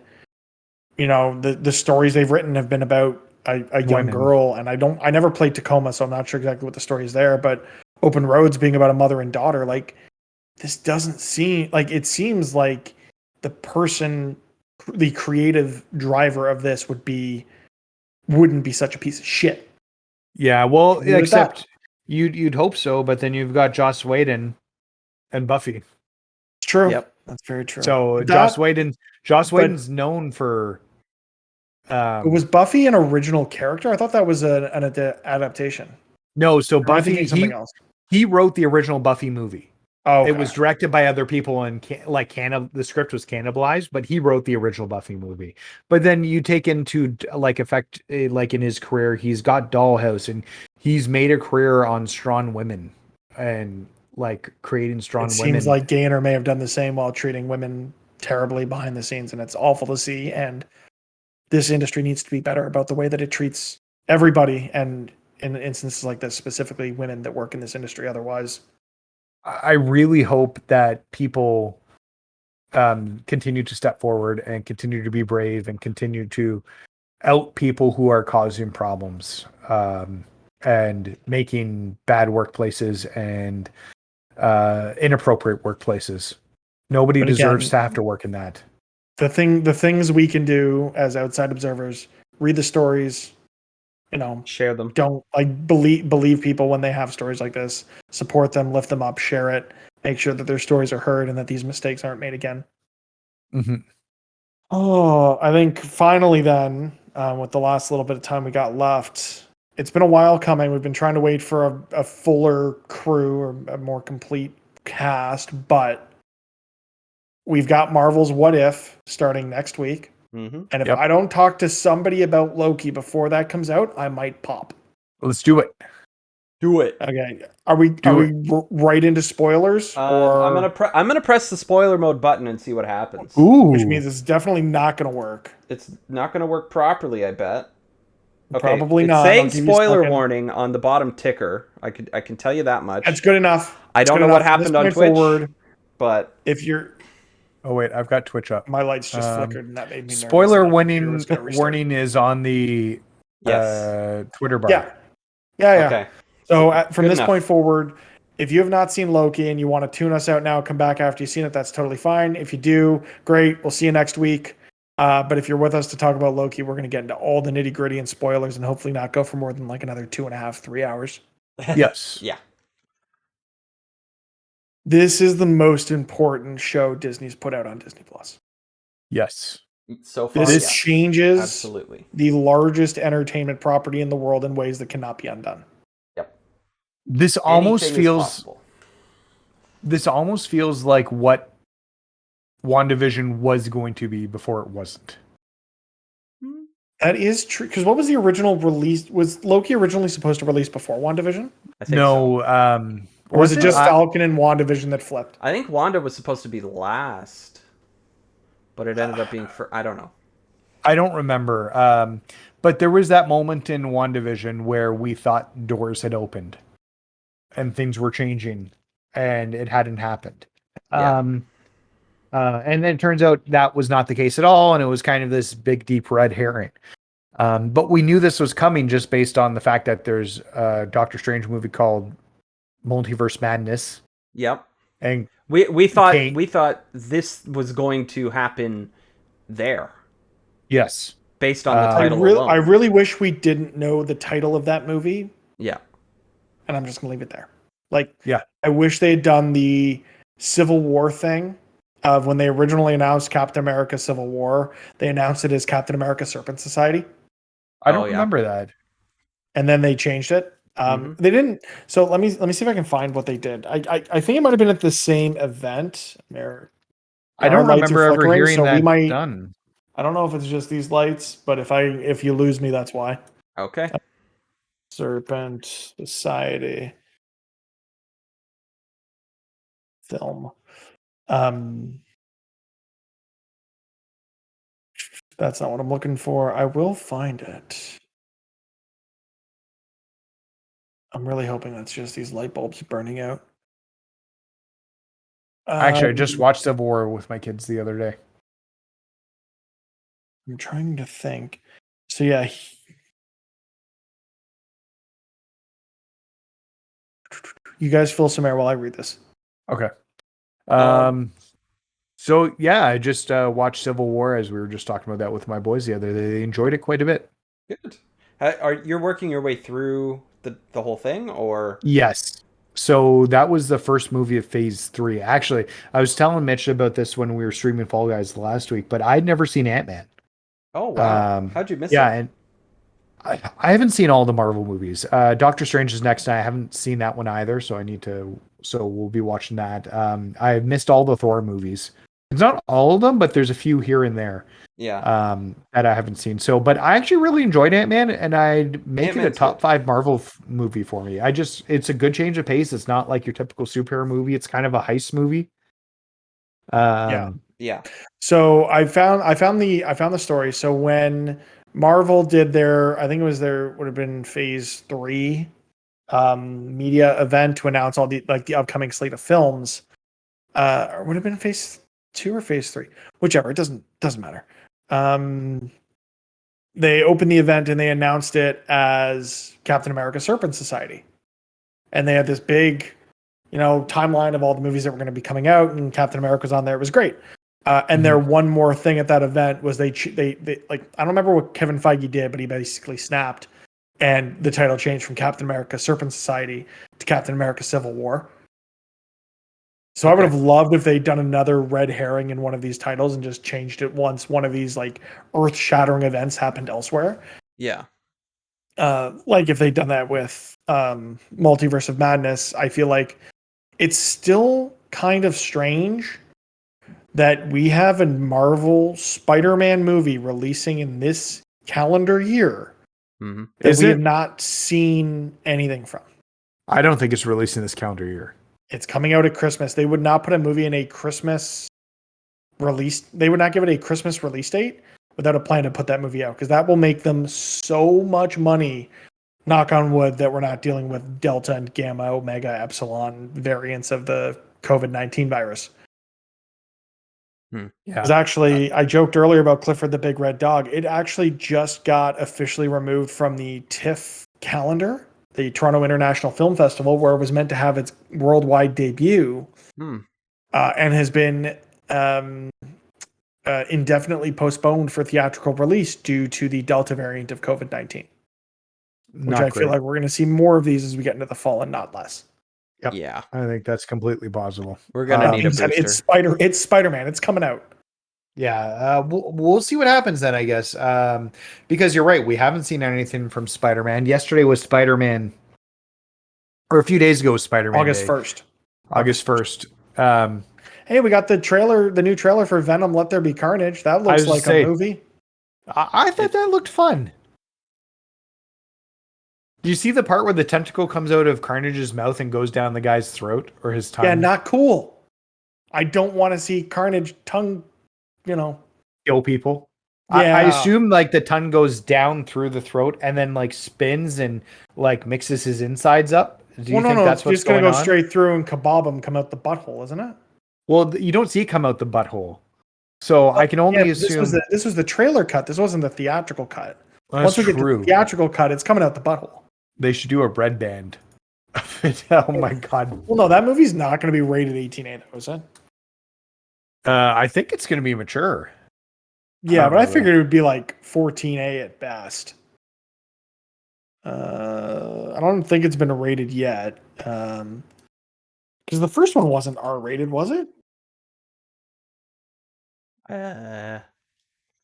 the stories they've written have been about a young girl, and I never played Tacoma, so I'm not sure exactly what the story is there, but Open Roads being about a mother and daughter, like this doesn't seem like, it seems like the creative driver of this wouldn't be such a piece of shit. Yeah, well, except you'd hope so, but then you've got Joss Whedon and Buffy. It's true. Yep, that's very true. So Joss Whedon's known for. Was Buffy an original character? I thought that was an adaptation. No, so Buffy, he wrote the original Buffy movie. Oh, okay. It was directed by other people and the script was cannibalized, but he wrote the original Buffy movie. But then you take into effect, in his career, he's got Dollhouse and he's made a career on strong women and creating strong women. It seems like Gaynor may have done the same while treating women terribly behind the scenes, and it's awful to see. And this industry needs to be better about the way that it treats everybody, and in instances like this, specifically women that work in this industry. Otherwise, I really hope that people continue to step forward and continue to be brave and continue to out people who are causing problems and making bad workplaces and inappropriate workplaces. Nobody deserves to have to work in that. The things we can do as outside observers: read the stories, share them. Don't believe people when they have stories like this. Support them, lift them up, share it, make sure that their stories are heard and that these mistakes aren't made again. Mm-hmm. Oh, I think finally then, with the last little bit of time we got left, it's been a while coming. We've been trying to wait for a fuller crew or a more complete cast, but we've got Marvel's What If starting next week. Mm-hmm. And if I don't talk to somebody about Loki before that comes out, I might pop. Let's do it. Do it. Okay. Are we right into spoilers? Or I'm gonna press the spoiler mode button and see what happens. Ooh. Which means it's definitely not gonna work. It's not gonna work properly, I bet. Okay. Probably it's not. Saying spoiler warning on the bottom ticker. I can tell you that much. That's good enough. I don't know what happened on Twitch. But if you're Oh wait, I've got Twitch up. My lights just flickered, and that made me nervous. Spoiler My computer was gonna restart. warning is on the Twitter bar. Yeah. Okay. So from Good this enough. point forward, if you have not seen Loki and you want to tune us out now, come back after you've seen it. That's totally fine. If you do, great. We'll see you next week. But if you're with us to talk about Loki, we're going to get into all the nitty gritty and spoilers, and hopefully not go for more than like another 2.5, 3 hours. Yes. Yeah. This is the most important show Disney's put out on Disney Plus. Yes. So far, This yes. changes Absolutely the largest entertainment property in the world in ways that cannot be undone. Yep. This almost Anything is feels. possible. This almost feels like what WandaVision was going to be before it wasn't. That is true. Because what was the original release? Was Loki originally supposed to release before WandaVision? I think No. so. Or was it just Falcon and WandaVision that flipped? I think Wanda was supposed to be last, but it ended up being I don't know. I don't remember. But there was that moment in WandaVision where we thought doors had opened and things were changing, and it hadn't happened. Yeah. And then it turns out that was not the case at all, and it was kind of this big, deep red herring. But we knew this was coming just based on the fact that there's a Doctor Strange movie called Multiverse Madness. Yep. And we thought this was going to happen there. Yes. Based on the title alone. I really wish we didn't know the title of that movie. Yeah. And I'm just gonna leave it there. Like, yeah. I wish they had done the Civil War thing of when they originally announced Captain America Civil War, they announced it as Captain America Serpent Society. I don't remember that. And then they changed it. They didn't. So let me see if I can find what they did. I think it might have been at the same event. I don't remember ever hearing that done. I don't know if it's just these lights, but if you lose me, that's why. Okay. Serpent Society film. That's not what I'm looking for. I will find it. I'm really hoping that's just these light bulbs burning out. Actually, I just watched Civil War with my kids the other day. I'm trying to think. So yeah. You guys fill some air while I read this. Okay. So yeah, I just watched Civil War as we were just talking about that with my boys the other day. They enjoyed it quite a bit. Good. You're working your way through the whole thing, or? Yes. So that was the first movie of Phase 3. Actually, I was telling Mitch about this when we were streaming Fall Guys last week, but I'd never seen Ant-Man. Oh wow! How'd you miss it? Yeah, and I haven't seen all the Marvel movies. Doctor Strange is next, and I haven't seen that one either, so I need to. So we'll be watching that. I missed all the Thor movies. It's not all of them, but there's a few here and there. Yeah. That I haven't seen. So, but I actually really enjoyed Ant-Man, and I'd make it a top 5 Marvel movie for me. It's a good change of pace. It's not like your typical superhero movie. It's kind of a heist movie. Yeah. So I found the story. So when Marvel did I think it was would have been Phase 3 media event to announce all the upcoming slate of films. Or would have been Phase 2 or Phase 3, whichever. It doesn't matter. They opened the event and they announced it as Captain America Serpent Society, and they had this big, timeline of all the movies that were going to be coming out, and Captain America was on there. It was great. And their one more thing at that event was they I don't remember what Kevin Feige did, but he basically snapped, and the title changed from Captain America Serpent Society to Captain America Civil War. So I would have loved if they'd done another red herring in one of these titles and just changed it once one of these earth-shattering events happened elsewhere. Yeah. If they'd done that with Multiverse of Madness, I feel like it's still kind of strange that we have a Marvel Spider-Man movie releasing in this calendar year that we have not seen anything from. I don't think it's releasing this calendar year. It's coming out at Christmas. They would not put a movie in a Christmas release. They would not give it a Christmas release date without a plan to put that movie out, because that will make them so much money, knock on wood, that we're not dealing with Delta and Gamma, Omega, Epsilon variants of the COVID-19 virus. Yeah. Because actually, I joked earlier about Clifford the Big Red Dog. It actually just got officially removed from the TIFF calendar, the Toronto International Film Festival, where it was meant to have its worldwide debut, and has been indefinitely postponed for theatrical release due to the Delta variant of COVID-19. Which I feel like we're going to see more of these as we get into the fall and not less. Yep. Yeah. I think that's completely plausible. We're going to need a booster. It's Spider-Man. It's coming out. Yeah, we'll see what happens then, I guess. Because you're right, we haven't seen anything from Spider-Man. Yesterday was Spider-Man, or a few days ago was Spider-Man August Day. 1st. August 1st. Hey, we got the new trailer for Venom, Let There Be Carnage. That looks like a movie. I thought that looked fun. Do you see the part where the tentacle comes out of Carnage's mouth and goes down the guy's throat or his tongue? Yeah, not cool. I don't want to see Carnage tongue, kill people. Yeah. I assume like the tongue goes down through the throat and then like spins and like mixes his insides up. Do you think that's what's just going to go on? straight through and kebab him, come out the butthole, isn't it? Well, you don't see it come out the butthole. So I can only assume this was the trailer cut. This wasn't the theatrical cut. Once we get to the theatrical cut, it's coming out the butthole. They should do a bread band. Oh my god. Well, no, that movie's not going to be rated 18A, though, is it? I think it's going to be mature. Yeah, but I figured it would be like 14A at best. I don't think it's been rated yet. Because the first one wasn't R-rated, was it?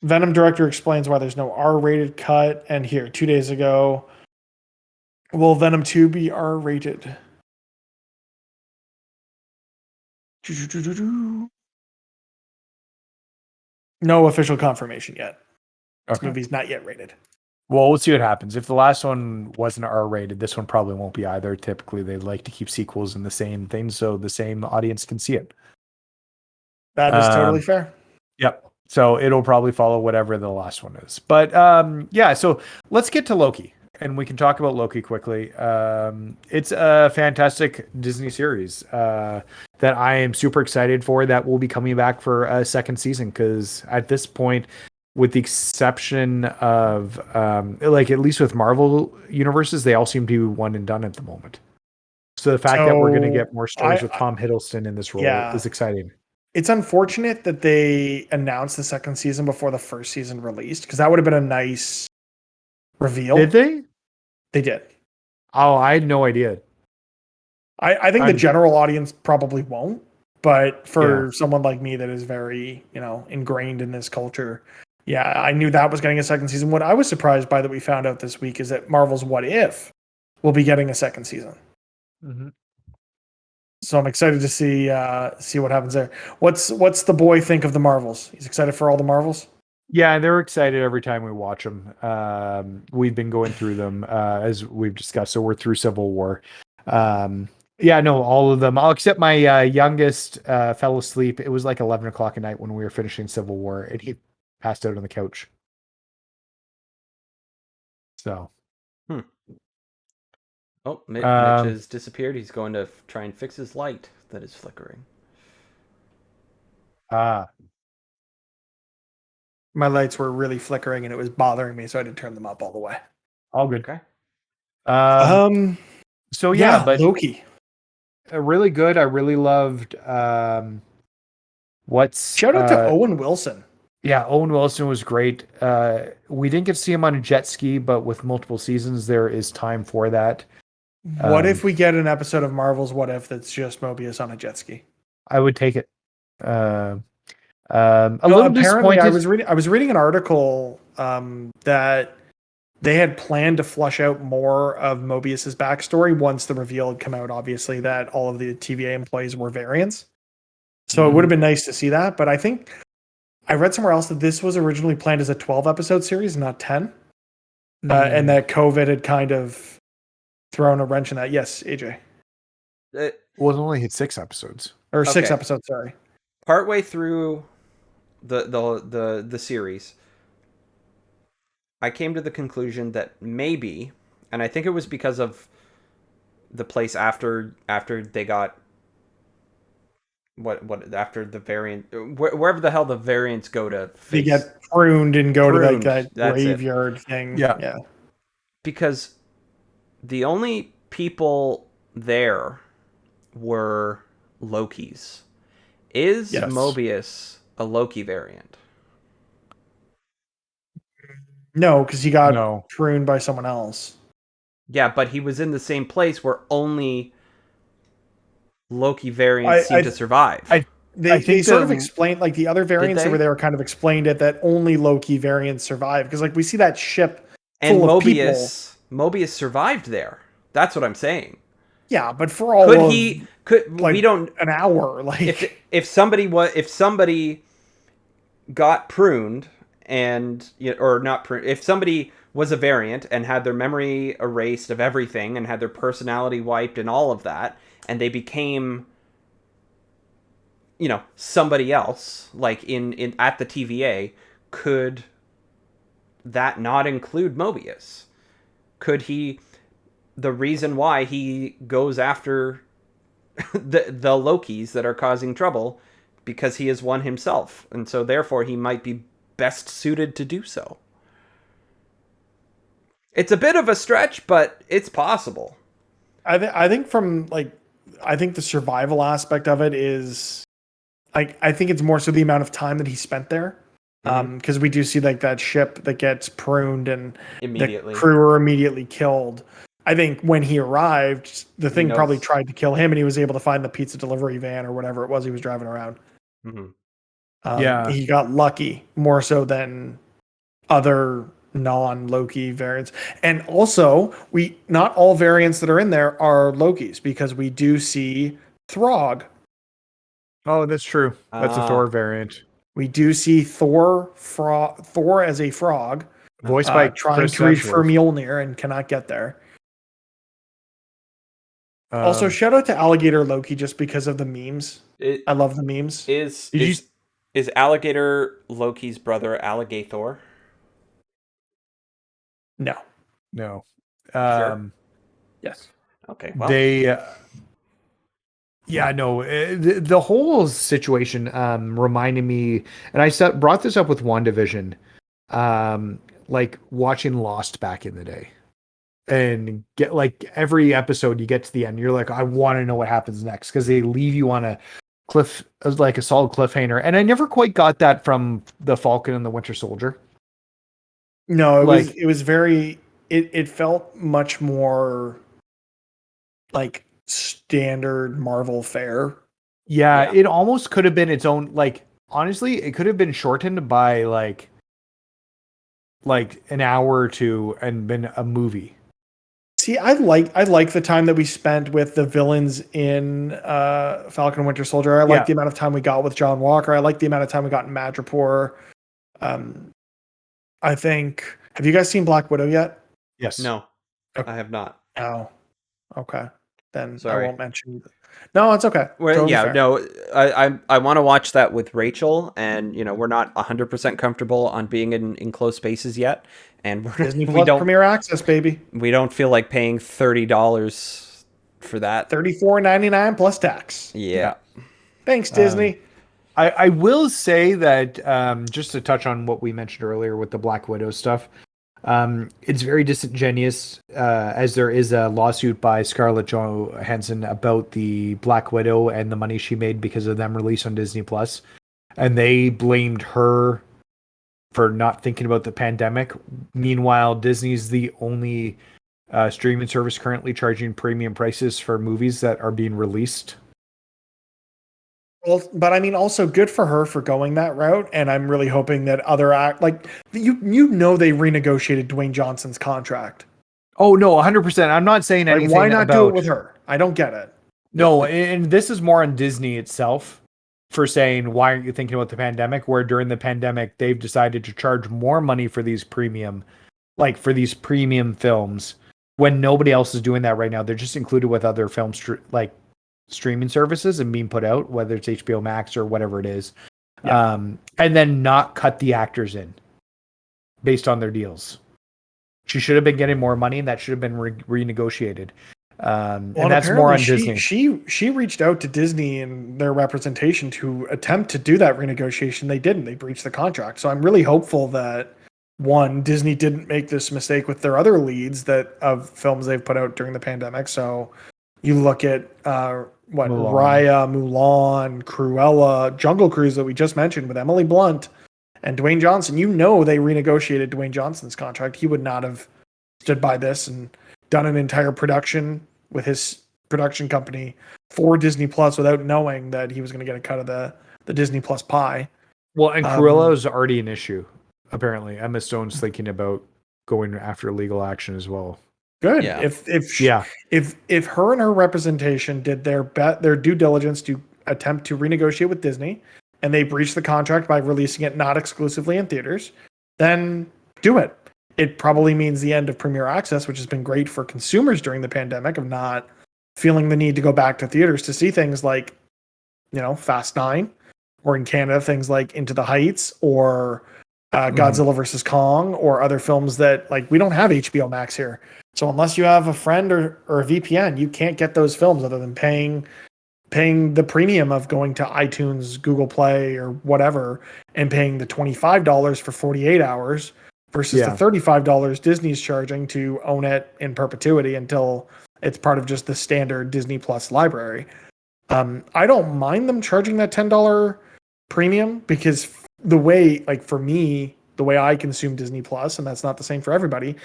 Venom director explains why there's no R-rated cut. And here, 2 days ago, will Venom 2 be R-rated? No official confirmation yet. This movie's not yet rated. Well, we'll see what happens. If the last one wasn't R-rated, this one probably won't be either. Typically, they like to keep sequels in the same thing so the same audience can see it. That is totally fair. Yep. So it'll probably follow whatever the last one is. But yeah, so let's get to Loki. And we can talk about Loki quickly. It's a fantastic Disney series that I am super excited for that will be coming back for a second season. Because at this point, with the exception of like at least with Marvel universes, they all seem to be one and done at the moment. So the fact that we're going to get more stories with Tom Hiddleston in this role is exciting. It's unfortunate that they announced the second season before the first season released, because that would have been a nice reveal. Did they? They did. Oh, I had no idea. I think the general audience probably won't, but for someone like me that is very, ingrained in this culture, I knew that was getting a second season. What I was surprised by that we found out this week is that Marvel's What If will be getting a second season. Mm-hmm. So I'm excited to see what happens there. What's the boy think of the Marvels? He's excited for all the Marvels? Yeah, they're excited every time we watch them. We've been going through them as we've discussed. So we're through Civil War. All of them. I'll accept my youngest fell asleep. It was like 11 o'clock at night when we were finishing Civil War, and he passed out on the couch. So. Oh, Mitch has disappeared. He's going to try and fix his light that is flickering. My lights were really flickering and it was bothering me, so I didn't turn them up all the way. All good. Okay. So yeah, but Loki. Really good. I really loved shout out to Owen Wilson. Yeah, Owen Wilson was great. We didn't get to see him on a jet ski, but with multiple seasons, there is time for that. What if we get an episode of Marvel's What If that's just Mobius on a jet ski? I would take it. A little disappointed. I was reading an article that they had planned to flush out more of Mobius's backstory once the reveal had come out, obviously, that all of the TVA employees were variants. So it would have been nice to see that. But I think I read somewhere else that this was originally planned as a 12-episode series, not 10. And that COVID had kind of thrown a wrench in that. Yes, AJ. It only hit 6 episodes. Or 6 episodes, sorry. Partway through the series, I came to the conclusion that maybe, and I think it was because of the place after they got what after the variant, wherever the hell the variants go to They face. get pruned and go to like that That's graveyard thing. Yeah. Yeah. Because the only people there were Lokis. Is Yes. Mobius a Loki variant? No, because he got No. pruned by someone else. Yeah, but he was in the same place where only Loki variants seem to survive. They sort of explained, like, the other variants that they? were there kind of explained it, that only Loki variants survive. Because, like, we see that ship and full of people. Mobius survived there. That's what I'm saying. Yeah, but for all like, we don't an hour, like if somebody got pruned and or not pruned, if somebody was a variant and had their memory erased of everything and had their personality wiped and all of that, and they became somebody else, like in at the TVA, could that not include Mobius? Could he, the reason why he goes after the Lokis that are causing trouble, because he is one himself, and so therefore he might be best suited to do so. It's a bit of a stretch, but it's possible. I think the survival aspect of it is, I think it's more so the amount of time that he spent there. Because we do see like that ship that gets pruned and immediately the crew are immediately killed. I think when he arrived, the thing probably tried to kill him, and he was able to find the pizza delivery van or whatever it was he was driving around. He got lucky more so than other non-Loki variants. And also, not all variants that are in there are Lokis, because we do see Throg. Oh, that's true. That's a Thor variant. We do see Thor as a frog, voiced by trying Chris to reach Hemsworth. for Mjolnir and cannot get there. Also, shout out to Alligator Loki just because of the memes. I love the memes. Is Alligator Loki's brother Alligator? No. Sure. Yes. Okay. Well, the whole situation reminded me, and I brought this up with WandaVision, like watching Lost back in the day, and get like every episode you get to the end, you're like, I want to know what happens next, because they leave you on a cliff, like a solid cliffhanger, and I never quite got that from the Falcon and the Winter Soldier. No, it was very. It felt much more like standard Marvel fare. Yeah, it almost could have been its own. Like, honestly, it could have been shortened by like an hour or two and been a movie. See, I like the time that we spent with the villains in Falcon and Winter Soldier. I like the amount of time we got with John Walker. I like the amount of time we got in Madripoor. I think. Have you guys seen Black Widow yet? Yes. No, I have not. Oh, okay. Then Sorry. I won't mention. No, it's okay. Well, totally yeah, fair. no, I want to watch that with Rachel, and we're not 100% comfortable on being in close spaces yet, and Disney Plus Premier Access, baby. We don't feel like paying $30 for that. $34.99 plus tax. Yeah. Thanks, Disney. I will say that just to touch on what we mentioned earlier with the Black Widow stuff, it's very disingenuous, as there is a lawsuit by Scarlett Johansson about the Black Widow and the money she made because of them released on Disney Plus, and they blamed her for not thinking about the pandemic. Meanwhile, Disney's the only streaming service currently charging premium prices for movies that are being released. Well, but I mean, also good for her for going that route, and I'm really hoping that other they renegotiated Dwayne Johnson's contract. Oh no, 100%. I'm not saying anything. Why not do it with her? I don't get it. No, and this is more on Disney itself for saying, why aren't you thinking about the pandemic? Where during the pandemic they've decided to charge more money for these premium films when nobody else is doing that right now. They're just included with other film streaming services and being put out, whether it's HBO Max or whatever it is, and then not cut the actors in based on their deals. She should have been getting more money, and that should have been renegotiated. And that's more on Disney. She reached out to Disney and their representation to attempt to do that renegotiation. They didn't. They breached the contract. So I'm really hopeful that one, Disney didn't make this mistake with their other leads of films they've put out during the pandemic. So you look at Raya, Mulan, Cruella, Jungle Cruise that we just mentioned with Emily Blunt and Dwayne Johnson. They renegotiated Dwayne Johnson's contract. He would not have stood by this and done an entire production with his production company for Disney Plus without knowing that he was going to get a cut of the Disney Plus pie. Well, and Cruella is already an issue. Apparently, Emma Stone's thinking about going after legal action as well. Good. Yeah. If her and her representation did their due diligence to attempt to renegotiate with Disney, and they breached the contract by releasing it not exclusively in theaters, then do it. It probably means the end of Premier Access, which has been great for consumers during the pandemic of not feeling the need to go back to theaters to see things like, Fast 9, or in Canada, things like Into the Heights, or Godzilla vs. Kong, or other films that, we don't have HBO Max here. So unless you have a friend or a VPN, you can't get those films other than paying the premium of going to iTunes, Google Play, or whatever, and paying the $25 for 48 hours versus the $35 Disney's charging to own it in perpetuity until it's part of just the standard Disney Plus library. I don't mind them charging that $10 premium because the way, for me, the way I consume Disney Plus, and that's not the same for everybody,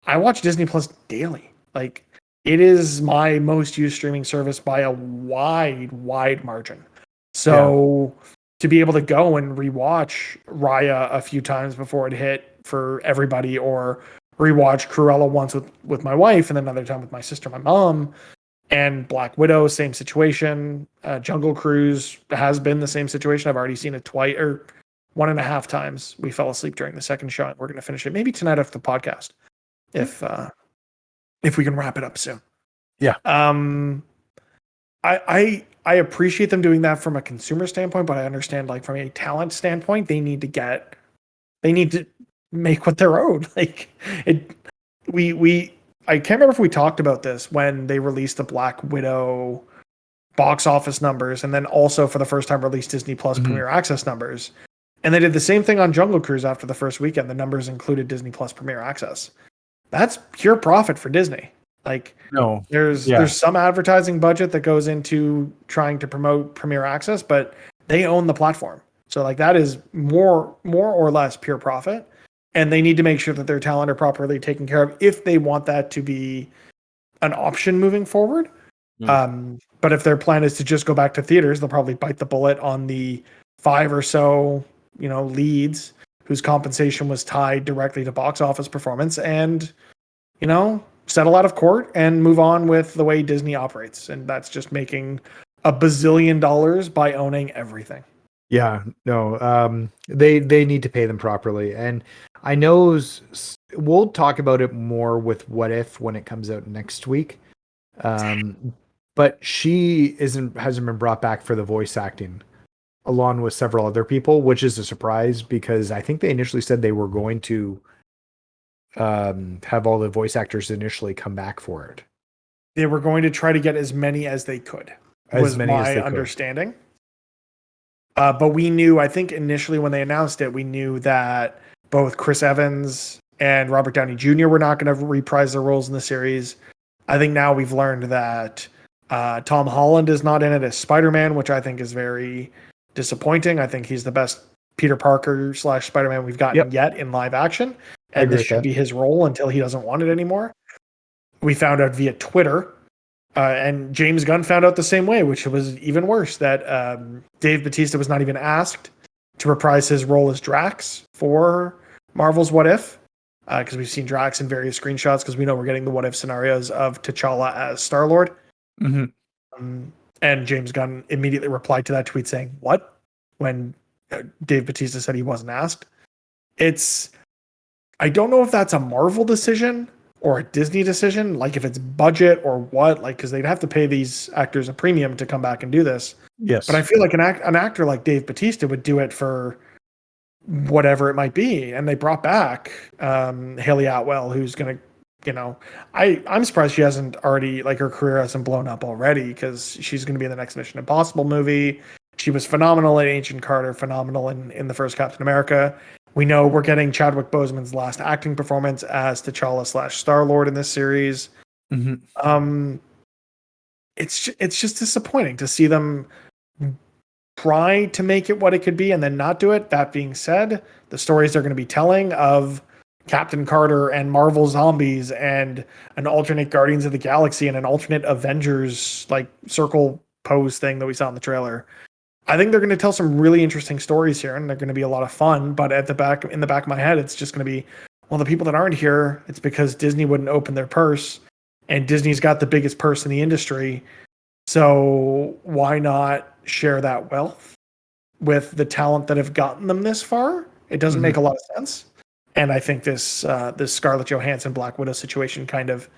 I watch Disney Plus daily. It is my most used streaming service by a wide margin. So to be able to go and rewatch Raya a few times before it hit for everybody, or rewatch Cruella once with my wife and another time with my sister, my mom, and Black Widow, same situation. Jungle Cruise has been the same situation. I've already seen it twice or 1.5 times. We fell asleep during the second shot. We're going to finish it maybe tonight after the podcast, if we can wrap it up soon. Yeah. I appreciate them doing that from a consumer standpoint, but I understand from a talent standpoint, they need to make what they're owed. I can't remember if we talked about this when they released the Black Widow box office numbers, and then also for the first time released Disney Plus Premier Access numbers. And they did the same thing on Jungle Cruise after the first weekend. The numbers included Disney Plus Premier Access. That's pure profit for Disney. There's some advertising budget that goes into trying to promote Premier Access, but they own the platform. So that is more or less pure profit. And they need to make sure that their talent are properly taken care of if they want that to be an option moving forward. But if their plan is to just go back to theaters, they'll probably bite the bullet on the 5 or so, leads whose compensation was tied directly to box office performance, and, settle out of court and move on with the way Disney operates. And that's just making $1 bazillion by owning everything. Yeah, no, they need to pay them properly. And I know we'll talk about it more with What If when it comes out next week. But she hasn't been brought back for the voice acting, along with several other people, which is a surprise because I think they initially said they were going to have all the voice actors initially come back for it. They were going to try to get as many as they could. Was my understanding. But we knew, I think initially when they announced it, we knew that both Chris Evans and Robert Downey Jr. were not going to reprise their roles in the series. I think now we've learned that Tom Holland is not in it as Spider-Man, which I think is very disappointing. I think he's the best Peter Parker / Spider-Man we've gotten yet in live action. And this should be his role until he doesn't want it anymore. We found out via Twitter, and James Gunn found out the same way, which was even worse, that Dave Bautista was not even asked to reprise his role as Drax for Marvel's What If, because we've seen Drax in various screenshots, because we know we're getting the What If scenarios of T'Challa as Star-Lord. And James Gunn immediately replied to that tweet saying, "What?" when Dave Bautista said he wasn't asked. I don't know if that's a Marvel decision or a Disney decision, if it's budget or what, because they'd have to pay these actors a premium to come back and do this. Yes. But I feel like an actor like Dave Bautista would do it for whatever it might be. And they brought back Haley Atwell, who's going to I'm surprised she hasn't already, like, her career hasn't blown up already, because she's going to be in the next Mission Impossible movie. She was phenomenal in Agent Carter, phenomenal in the first Captain America. We know we're getting Chadwick Boseman's last acting performance as T'Challa / Star-Lord in this series. It's just disappointing to see them try to make it what it could be and then not do it. That being said, the stories they're going to be telling of Captain Carter and Marvel Zombies and an alternate Guardians of the Galaxy and an alternate Avengers, like, circle pose thing that we saw in the trailer, I think they're going to tell some really interesting stories here, and they're going to be a lot of fun. But in the back of my head, it's just going to be, well, the people that aren't here, it's because Disney wouldn't open their purse, and Disney's got the biggest purse in the industry. So why not share that wealth with the talent that have gotten them this far? It doesn't make a lot of sense. And I think this Scarlett Johansson Black Widow situation kind of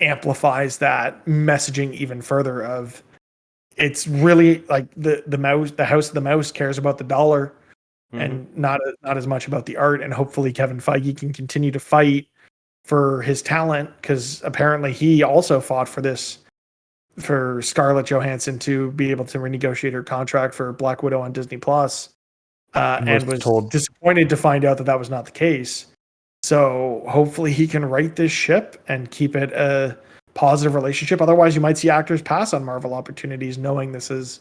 amplifies that messaging even further. Of, it's really like the House of the Mouse cares about the dollar and not as much about the art. And hopefully Kevin Feige can continue to fight for his talent, because apparently he also fought for Scarlett Johansson to be able to renegotiate her contract for Black Widow on Disney Plus. And was disappointed to find out that was not the case. So hopefully he can right this ship and keep it a positive relationship. Otherwise, you might see actors pass on Marvel opportunities knowing this is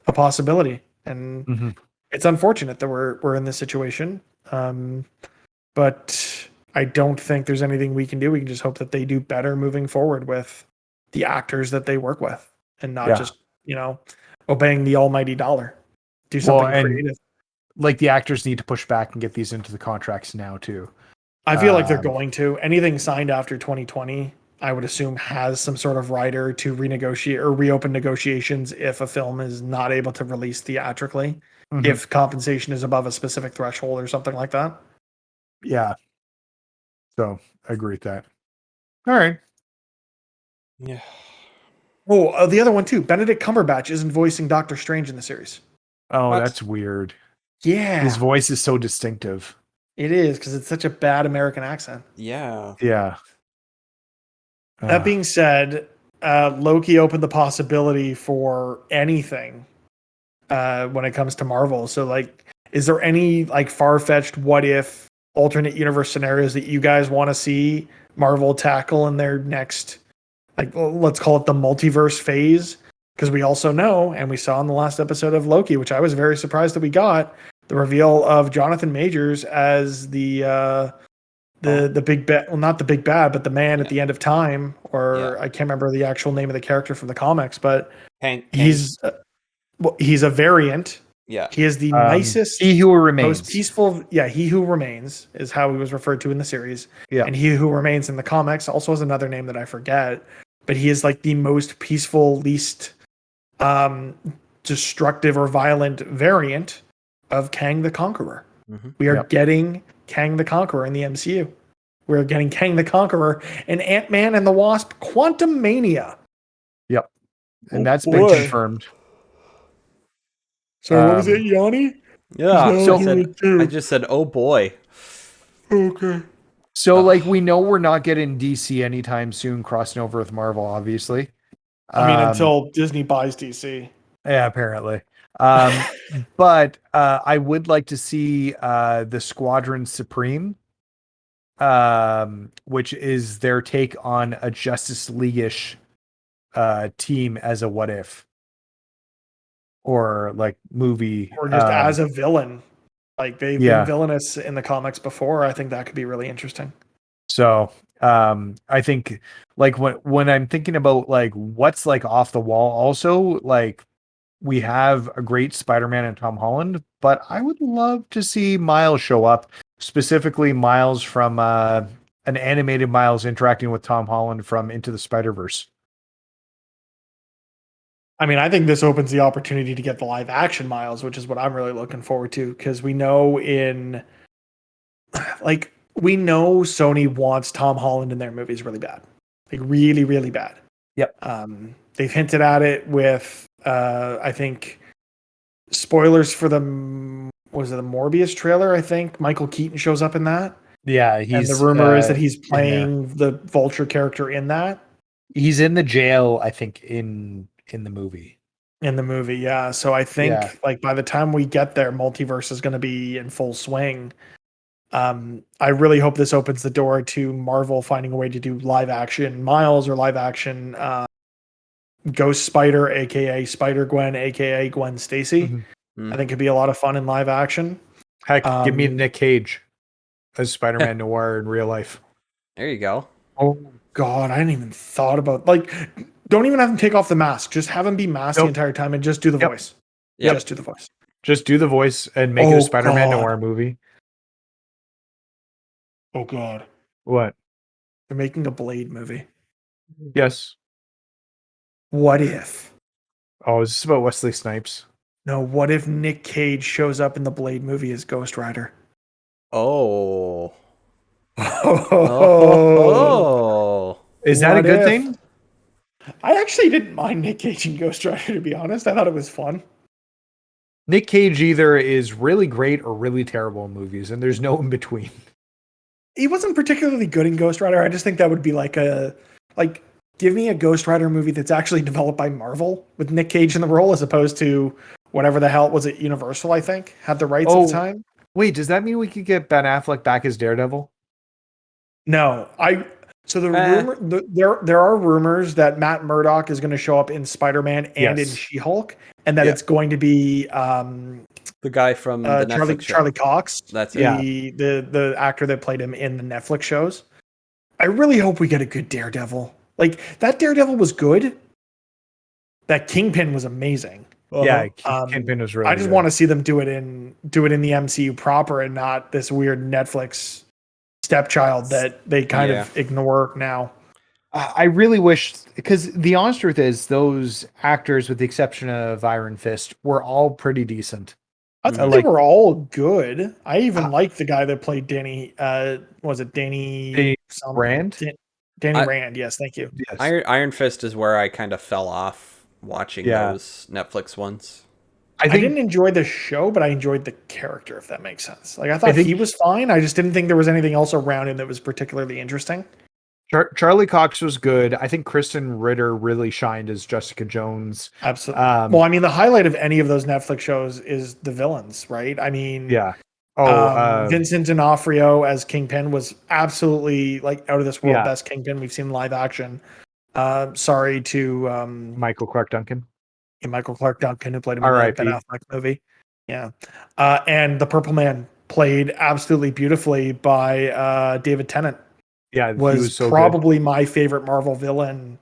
a possibility. And it's unfortunate that we're in this situation. But I don't think there's anything we can do. We can just hope that they do better moving forward with the actors that they work with, and not just, obeying the almighty dollar. Do something creative. Like, the actors need to push back and get these into the contracts now too. I feel like they're going to. Anything signed after 2020, I would assume, has some sort of rider to renegotiate or reopen negotiations if a film is not able to release theatrically, if compensation is above a specific threshold or something like that. Yeah. So I agree with that. All right. Yeah. Oh, the other one too. Benedict Cumberbatch isn't voicing Doctor Strange in the series. Oh, that's weird. Yeah. His voice is so distinctive. It is, because it's such a bad American accent. Yeah. Yeah. That being said, Loki opened the possibility for anything when it comes to Marvel. So, like, is there any, like, far-fetched what if alternate universe scenarios that you guys want to see Marvel tackle in their next, like, let's call it the multiverse phase? Because we also know, and we saw in the last episode of Loki, which I was very surprised that we got, the reveal of Jonathan Majors as the big bad, well, not the big bad, but the man at the end of time, or I can't remember the actual name of the character from the comics, but he's a variant. Yeah. He is the nicest, he who remains, most peaceful. Yeah, he who remains is how he was referred to in the series. Yeah. And he who remains in the comics also has another name that I forget, but he is like the most peaceful, least destructive or violent variant of Kang the Conqueror. We are getting Kang the Conqueror in the MCU. We're getting Kang the Conqueror in Ant-Man and the Wasp: Quantumania. Yep. And that's been confirmed. So what was it, Yanni? Yeah. So I just said, oh boy. Okay. So, like, we know we're not getting DC anytime soon crossing over with Marvel, obviously. I mean, until Disney buys DC. Yeah, apparently. But I would like to see the Squadron Supreme, which is their take on a Justice League-ish team as a what if, or like movie, or just as a villain. Like, they've been villainous in the comics before. I think that could be really interesting. So I think, like, when I'm thinking about, like, what's, like, off the wall, also, like, we have a great Spider-Man and Tom Holland, but I would love to see Miles show up, specifically Miles from an animated Miles interacting with Tom Holland from Into the Spider-Verse. I mean, I think this opens the opportunity to get the live action Miles, which is what I'm really looking forward to, because we know Sony wants Tom Holland in their movies really bad. Like, really, really bad. Yep. They've hinted at it with, I think, spoilers for the Morbius trailer, I think. Michael Keaton shows up in that. Yeah, and the rumor is that he's playing the Vulture character in that. He's in the jail, I think, in the movie. In the movie, yeah. So I think like by the time we get there, multiverse is going to be in full swing. I really hope this opens the door to Marvel finding a way to do live action Miles or live action Ghost Spider, aka Spider Gwen, aka Gwen Stacy. Mm-hmm. I think it'd be a lot of fun in live action. Heck, give me Nick Cage as Spider-Man Noir in real life. There you go. Oh God, I hadn't even thought about don't even have him take off the mask. Just have him be masked the entire time and just do the voice. Yep. Just do the voice. Just do the voice and make it a Spider-Man Noir movie. Oh God. What? They're making a Blade movie. Yes. What if? Oh, is this about Wesley Snipes? No, what if Nick Cage shows up in the Blade movie as Ghost Rider? Oh. Is that a good thing? I actually didn't mind Nick Cage and Ghost Rider, to be honest. I thought it was fun. Nick Cage either is really great or really terrible in movies, and there's no in between. He wasn't particularly good in Ghost Rider. I just think that would be give me a Ghost Rider movie that's actually developed by Marvel with Nick Cage in the role, as opposed to whatever the hell was it, Universal, I think, had the rights at the time. Wait, does that mean we could get Ben Affleck back as Daredevil? No, there are rumors that Matt Murdock is going to show up in Spider-Man and in She-Hulk, and that it's going to be the guy from the Netflix show. Charlie Cox. That's the actor that played him in the Netflix shows. I really hope we get a good Daredevil. Like, that Daredevil was good. That Kingpin was amazing. Yeah, Kingpin was really I just want to see them do it in the MCU proper and not this weird Netflix stepchild that they kind of ignore now. I really wish, because the honest truth is those actors, with the exception of Iron Fist, were all pretty decent. I thought they were all good. I even liked the guy that played Danny. Was it Danny Rand? Danny Rand. Yes, thank you. Yes. Iron Fist is where I kind of fell off watching those Netflix ones. I didn't enjoy the show, but I enjoyed the character, if that makes sense. Like, I thought he was fine. I just didn't think there was anything else around him that was particularly interesting. Charlie Cox was good. I think Kristen Ritter really shined as Jessica Jones. Absolutely. Well, I mean, the highlight of any of those Netflix shows is the villains, right? I mean, Vincent D'Onofrio as Kingpin was absolutely out of this world best Kingpin we've seen live action. Sorry to Michael Clark Duncan. Michael Clark Duncan, who played him in the Ben Affleck movie. Yeah. And the Purple Man, played absolutely beautifully by David Tennant. Yeah, was so probably good. My favorite Marvel villain,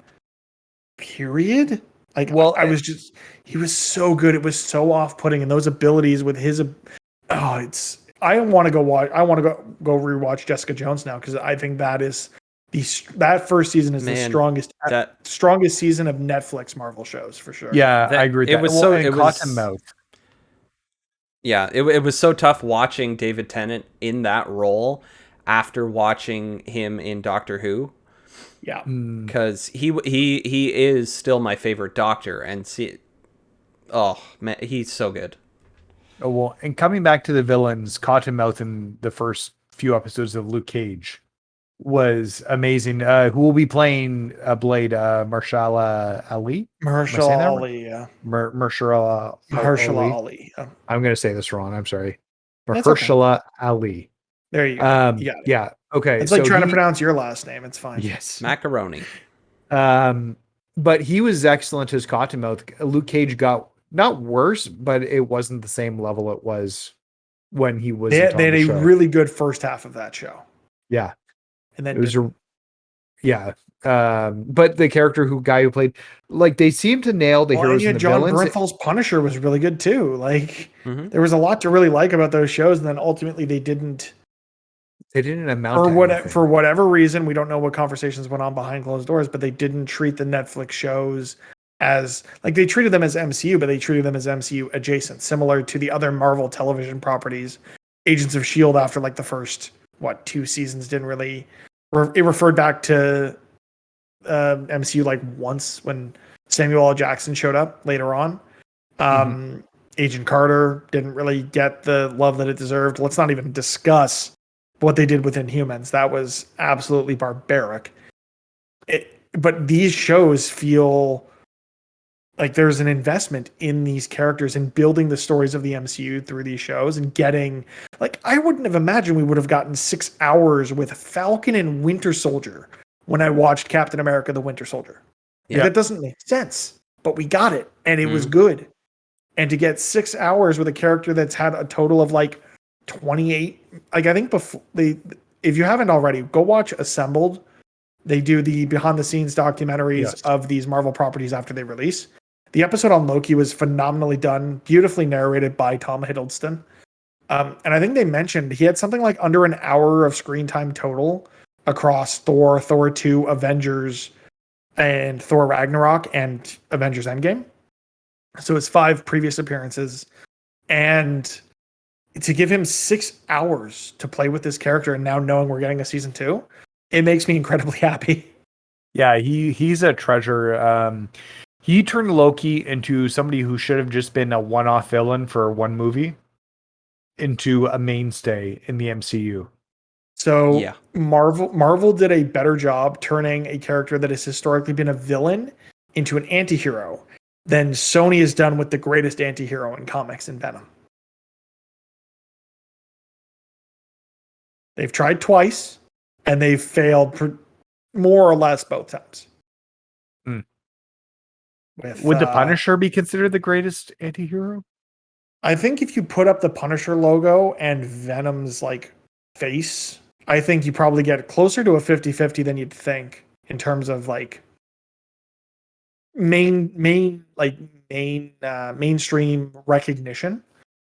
period. He was so good. It was so off-putting, and those abilities with his, I want to go rewatch Jessica Jones now, because I think that is that first season is the strongest season of Netflix Marvel shows for sure. Yeah, I agree. It was Cottonmouth. Yeah, it was so tough watching David Tennant in that role after watching him in Doctor Who. Yeah, because he is still my favorite Doctor, and he's so good. Oh well, and coming back to the villains, Cottonmouth in the first few episodes of Luke Cage was amazing. Who will be playing Blade? Mahershala Ali. Mahershala Ali. Yeah. Mahershala Ali. Yeah. I'm going to say this wrong. I'm sorry. Mahershala Ali. There you go. Yeah. Okay. It's like trying to pronounce your last name. It's fine. Yes. Macaroni. But he was excellent as Cottonmouth. Luke Cage got not worse, but it wasn't the same level it was when he was. They had a really good first half of that show. Yeah. And then it was but the guy who played, they seem to nail the heroes and the John villains. Bernthal's Punisher was really good too. There was a lot to really like about those shows, and then ultimately they didn't amount for whatever reason. We don't know what conversations went on behind closed doors, but they didn't treat the Netflix shows as they treated them as MCU, but they treated them as MCU adjacent, similar to the other Marvel television properties. Agents of S.H.I.E.L.D. after the first 2 seasons didn't really. It referred back to MCU once when Samuel L. Jackson showed up later on. Agent Carter didn't really get the love that it deserved. Let's not even discuss what they did with Inhumans. That was absolutely barbaric. But these shows feel like there's an investment in these characters and building the stories of the MCU through these shows and getting, like, I wouldn't have imagined we would have gotten 6 hours with Falcon and Winter Soldier when I watched Captain America: The Winter Soldier. Like, that doesn't make sense, but we got it and it was good. And to get 6 hours with a character that's had a total of like 28, like, I think before if you haven't already, go watch Assembled. They do the behind the scenes documentaries of these Marvel properties after they release. The episode on Loki was phenomenally done, beautifully narrated by Tom Hiddleston. And I think they mentioned he had something like under an hour of screen time total across Thor, Thor 2, Avengers, and Thor Ragnarok, and Avengers Endgame. So it's 5 previous appearances. And to give him 6 hours to play with this character, and now knowing we're getting a season 2, it makes me incredibly happy. Yeah, he's a treasure. He turned Loki into somebody who should have just been a one-off villain for one movie into a mainstay in the MCU. So Marvel did a better job turning a character that has historically been a villain into an anti-hero than Sony has done with the greatest anti-hero in comics in Venom. They've tried twice, and they've failed more or less both times. Would the Punisher be considered the greatest anti-hero? I think if you put up the Punisher logo and Venom's like face, I think you probably get closer to a 50-50 than you'd think in terms of like mainstream recognition.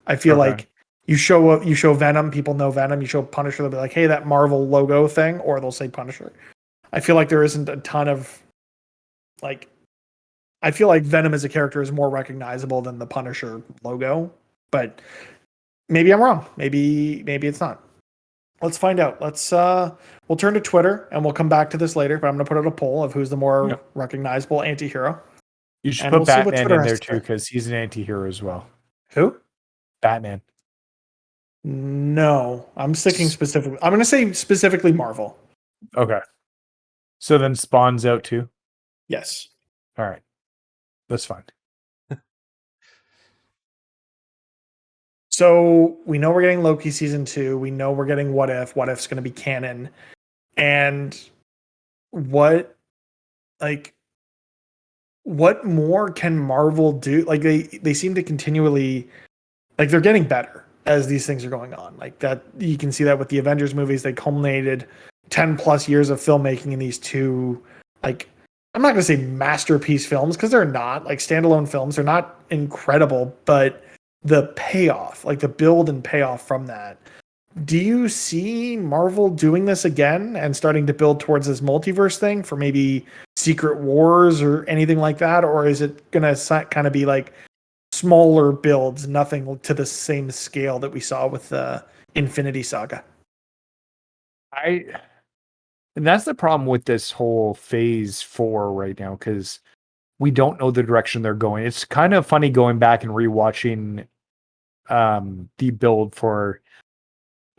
I feel like you show Venom, people know Venom. You show Punisher, they'll be like, "Hey, that Marvel logo thing," or they'll say Punisher. I feel like there isn't a ton of like. I feel like Venom as a character is more recognizable than the Punisher logo, but maybe I'm wrong. Maybe it's not. Let's find out. We'll turn to Twitter and we'll come back to this later, but I'm going to put out a poll of who's the more recognizable anti-hero. You should put Batman in there too, because he's an anti-hero as well. Who? Batman. No, I'm sticking specifically. I'm going to say specifically Marvel. Okay. So then Spawn's out too? Yes. All right. That's fine. So we know we're getting Loki season 2. We know we're getting What If. What If's going to be canon. And what more can Marvel do? Like they seem to continually, like, they're getting better as these things are going on. Like that, you can see that with the Avengers movies. They culminated 10 plus years of filmmaking in these 2, like, I'm not going to say masterpiece films because they're not, like, standalone films. They're not incredible, but the payoff, like the build and payoff from that. Do you see Marvel doing this again and starting to build towards this multiverse thing for maybe Secret Wars or anything like that? Or is it going to kind of be like smaller builds, nothing to the same scale that we saw with the Infinity Saga? And that's the problem with this whole phase 4 right now, because we don't know the direction they're going. It's kind of funny going back and rewatching the build for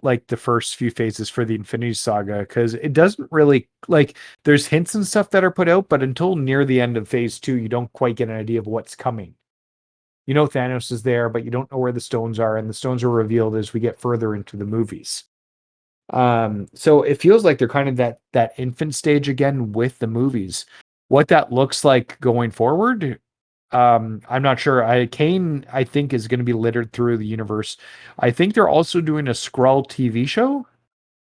like the first few phases for the Infinity Saga, because it doesn't really, like, there's hints and stuff that are put out, but until near the end of phase 2, you don't quite get an idea of what's coming. You know Thanos is there, but you don't know where the stones are, and the stones are revealed as we get further into the movies. So it feels like they're kind of that infant stage again with the movies. What that looks like going forward, I'm not sure. Kane, I think, is going to be littered through the universe. I think they're also doing a Skrull TV show.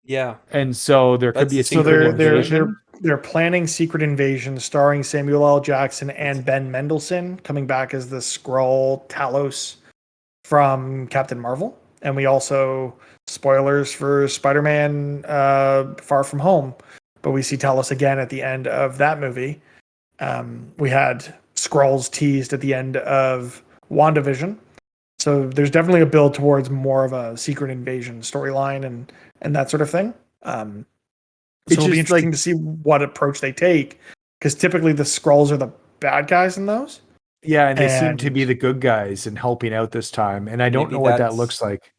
Yeah, and so there could be a secret invasion. They're planning Secret Invasion starring Samuel L. Jackson and Ben Mendelsohn coming back as the Skrull Talos from Captain Marvel. And we also, spoilers for Spider-Man Far From Home, but we see Talos again at the end of that movie. We had Skrulls teased at the end of WandaVision. So there's definitely a build towards more of a Secret Invasion storyline and that sort of thing. So it'll be interesting to see what approach they take, because typically the Skrulls are the bad guys in those. Yeah, and they seem to be the good guys and helping out this time. And I don't know what that looks like.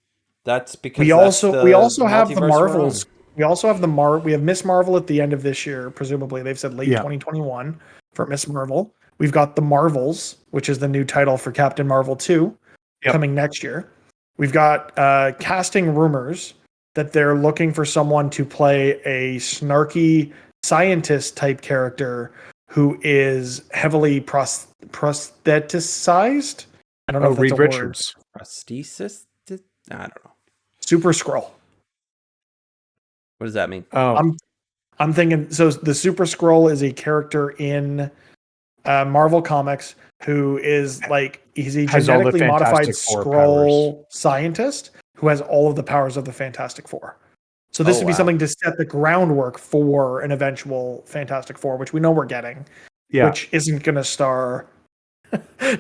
That's because We also have the multiverse we're Marvels. on. We also have we have Miss Marvel at the end of this year, presumably. They've said late 2021 for Miss Marvel. We've got the Marvels, which is the new title for Captain Marvel 2 coming next year. We've got casting rumors that they're looking for someone to play a snarky scientist type character who is heavily prostheticized. I don't know if that's Reed a Richards. word. Prosthesis? I don't know. Super Skrull. What does that mean? Oh, I'm thinking, so the Super Skrull is a character in Marvel Comics who is like, he's a Has all the genetically modified Fantastic Four Skrull scientist who has all of the powers of the Fantastic Four. So this would be something to set the groundwork for an eventual Fantastic Four, which we know we're getting, which isn't going to star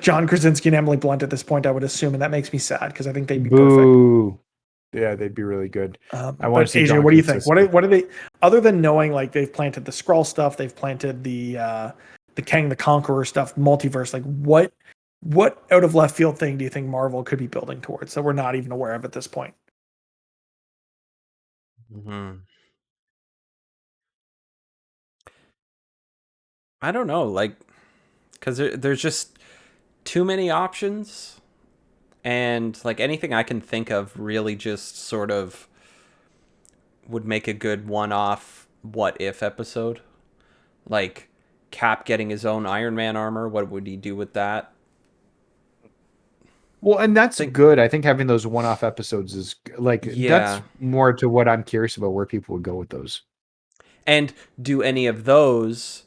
John Krasinski and Emily Blunt at this point, I would assume, and that makes me sad because I think they'd be perfect. Yeah, they'd be really good. I want to see. AJ, what do you think? What are they? Other than knowing, like they've planted the Skrull stuff, they've planted the Kang the Conqueror stuff, multiverse. Like what out of left field thing do you think Marvel could be building towards that we're not even aware of at this point? I don't know, like, because there's just too many options, and like anything I can think of really just sort of would make a good one-off what if episode. Like Cap getting his own Iron Man armor, what would he do with that? Well, and that's good. I think having those one-off episodes is like that's more to what I'm curious about, where people would go with those. And do any of those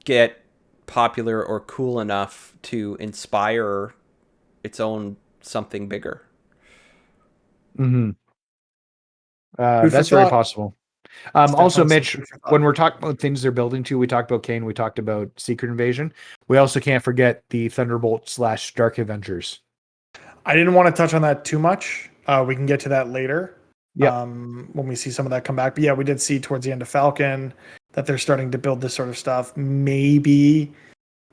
get popular or cool enough to inspire its own something bigger? That's very possible. Also, Mitch, when we're talking about things they're building to, we talked about Kane, we talked about Secret Invasion. We also can't forget the Thunderbolt / Dark Avengers. I didn't want to touch on that too much. We can get to that later. Yeah. When we see some of that come back. But yeah, we did see towards the end of Falcon that they're starting to build this sort of stuff. Maybe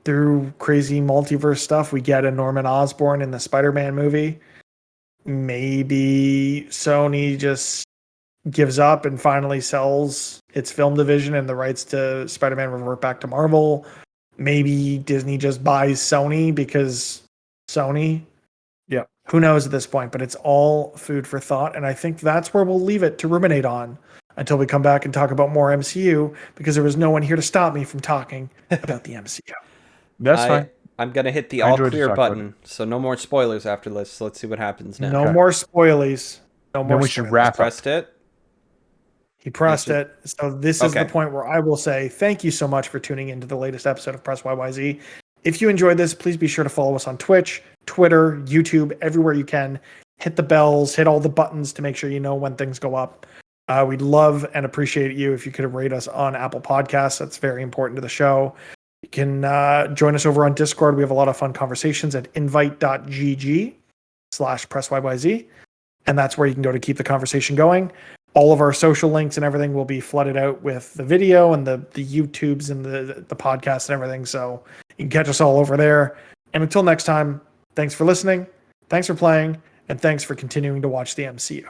through crazy multiverse stuff, we get a Norman Osborn in the Spider-Man movie. Maybe Sony just gives up and finally sells its film division and the rights to Spider-Man revert back to Marvel. Maybe Disney just buys Sony because Sony. Yeah. Who knows at this point, but it's all food for thought. And I think that's where we'll leave it to ruminate on until we come back and talk about more MCU, because there was no one here to stop me from talking about the MCU. That's fine. I'm going to hit the all clear button. So no more spoilers after this. So let's see what happens now. No more spoilies. No more. We should wrap up. Pressed it. He pressed it. So this is the point where I will say thank you so much for tuning into the latest episode of Press YYZ. If you enjoyed this, please be sure to follow us on Twitch, Twitter, YouTube, everywhere you can. Hit the bells, hit all the buttons to make sure you know when things go up. We'd love and appreciate you if you could rate us on Apple Podcasts. That's very important to the show. You can join us over on Discord. We have a lot of fun conversations at invite.gg/PressYYZ. And that's where you can go to keep the conversation going. All of our social links and everything will be flooded out with the video and the YouTubes and the podcasts and everything. So you can catch us all over there. And until next time, thanks for listening, thanks for playing, and thanks for continuing to watch the MCU.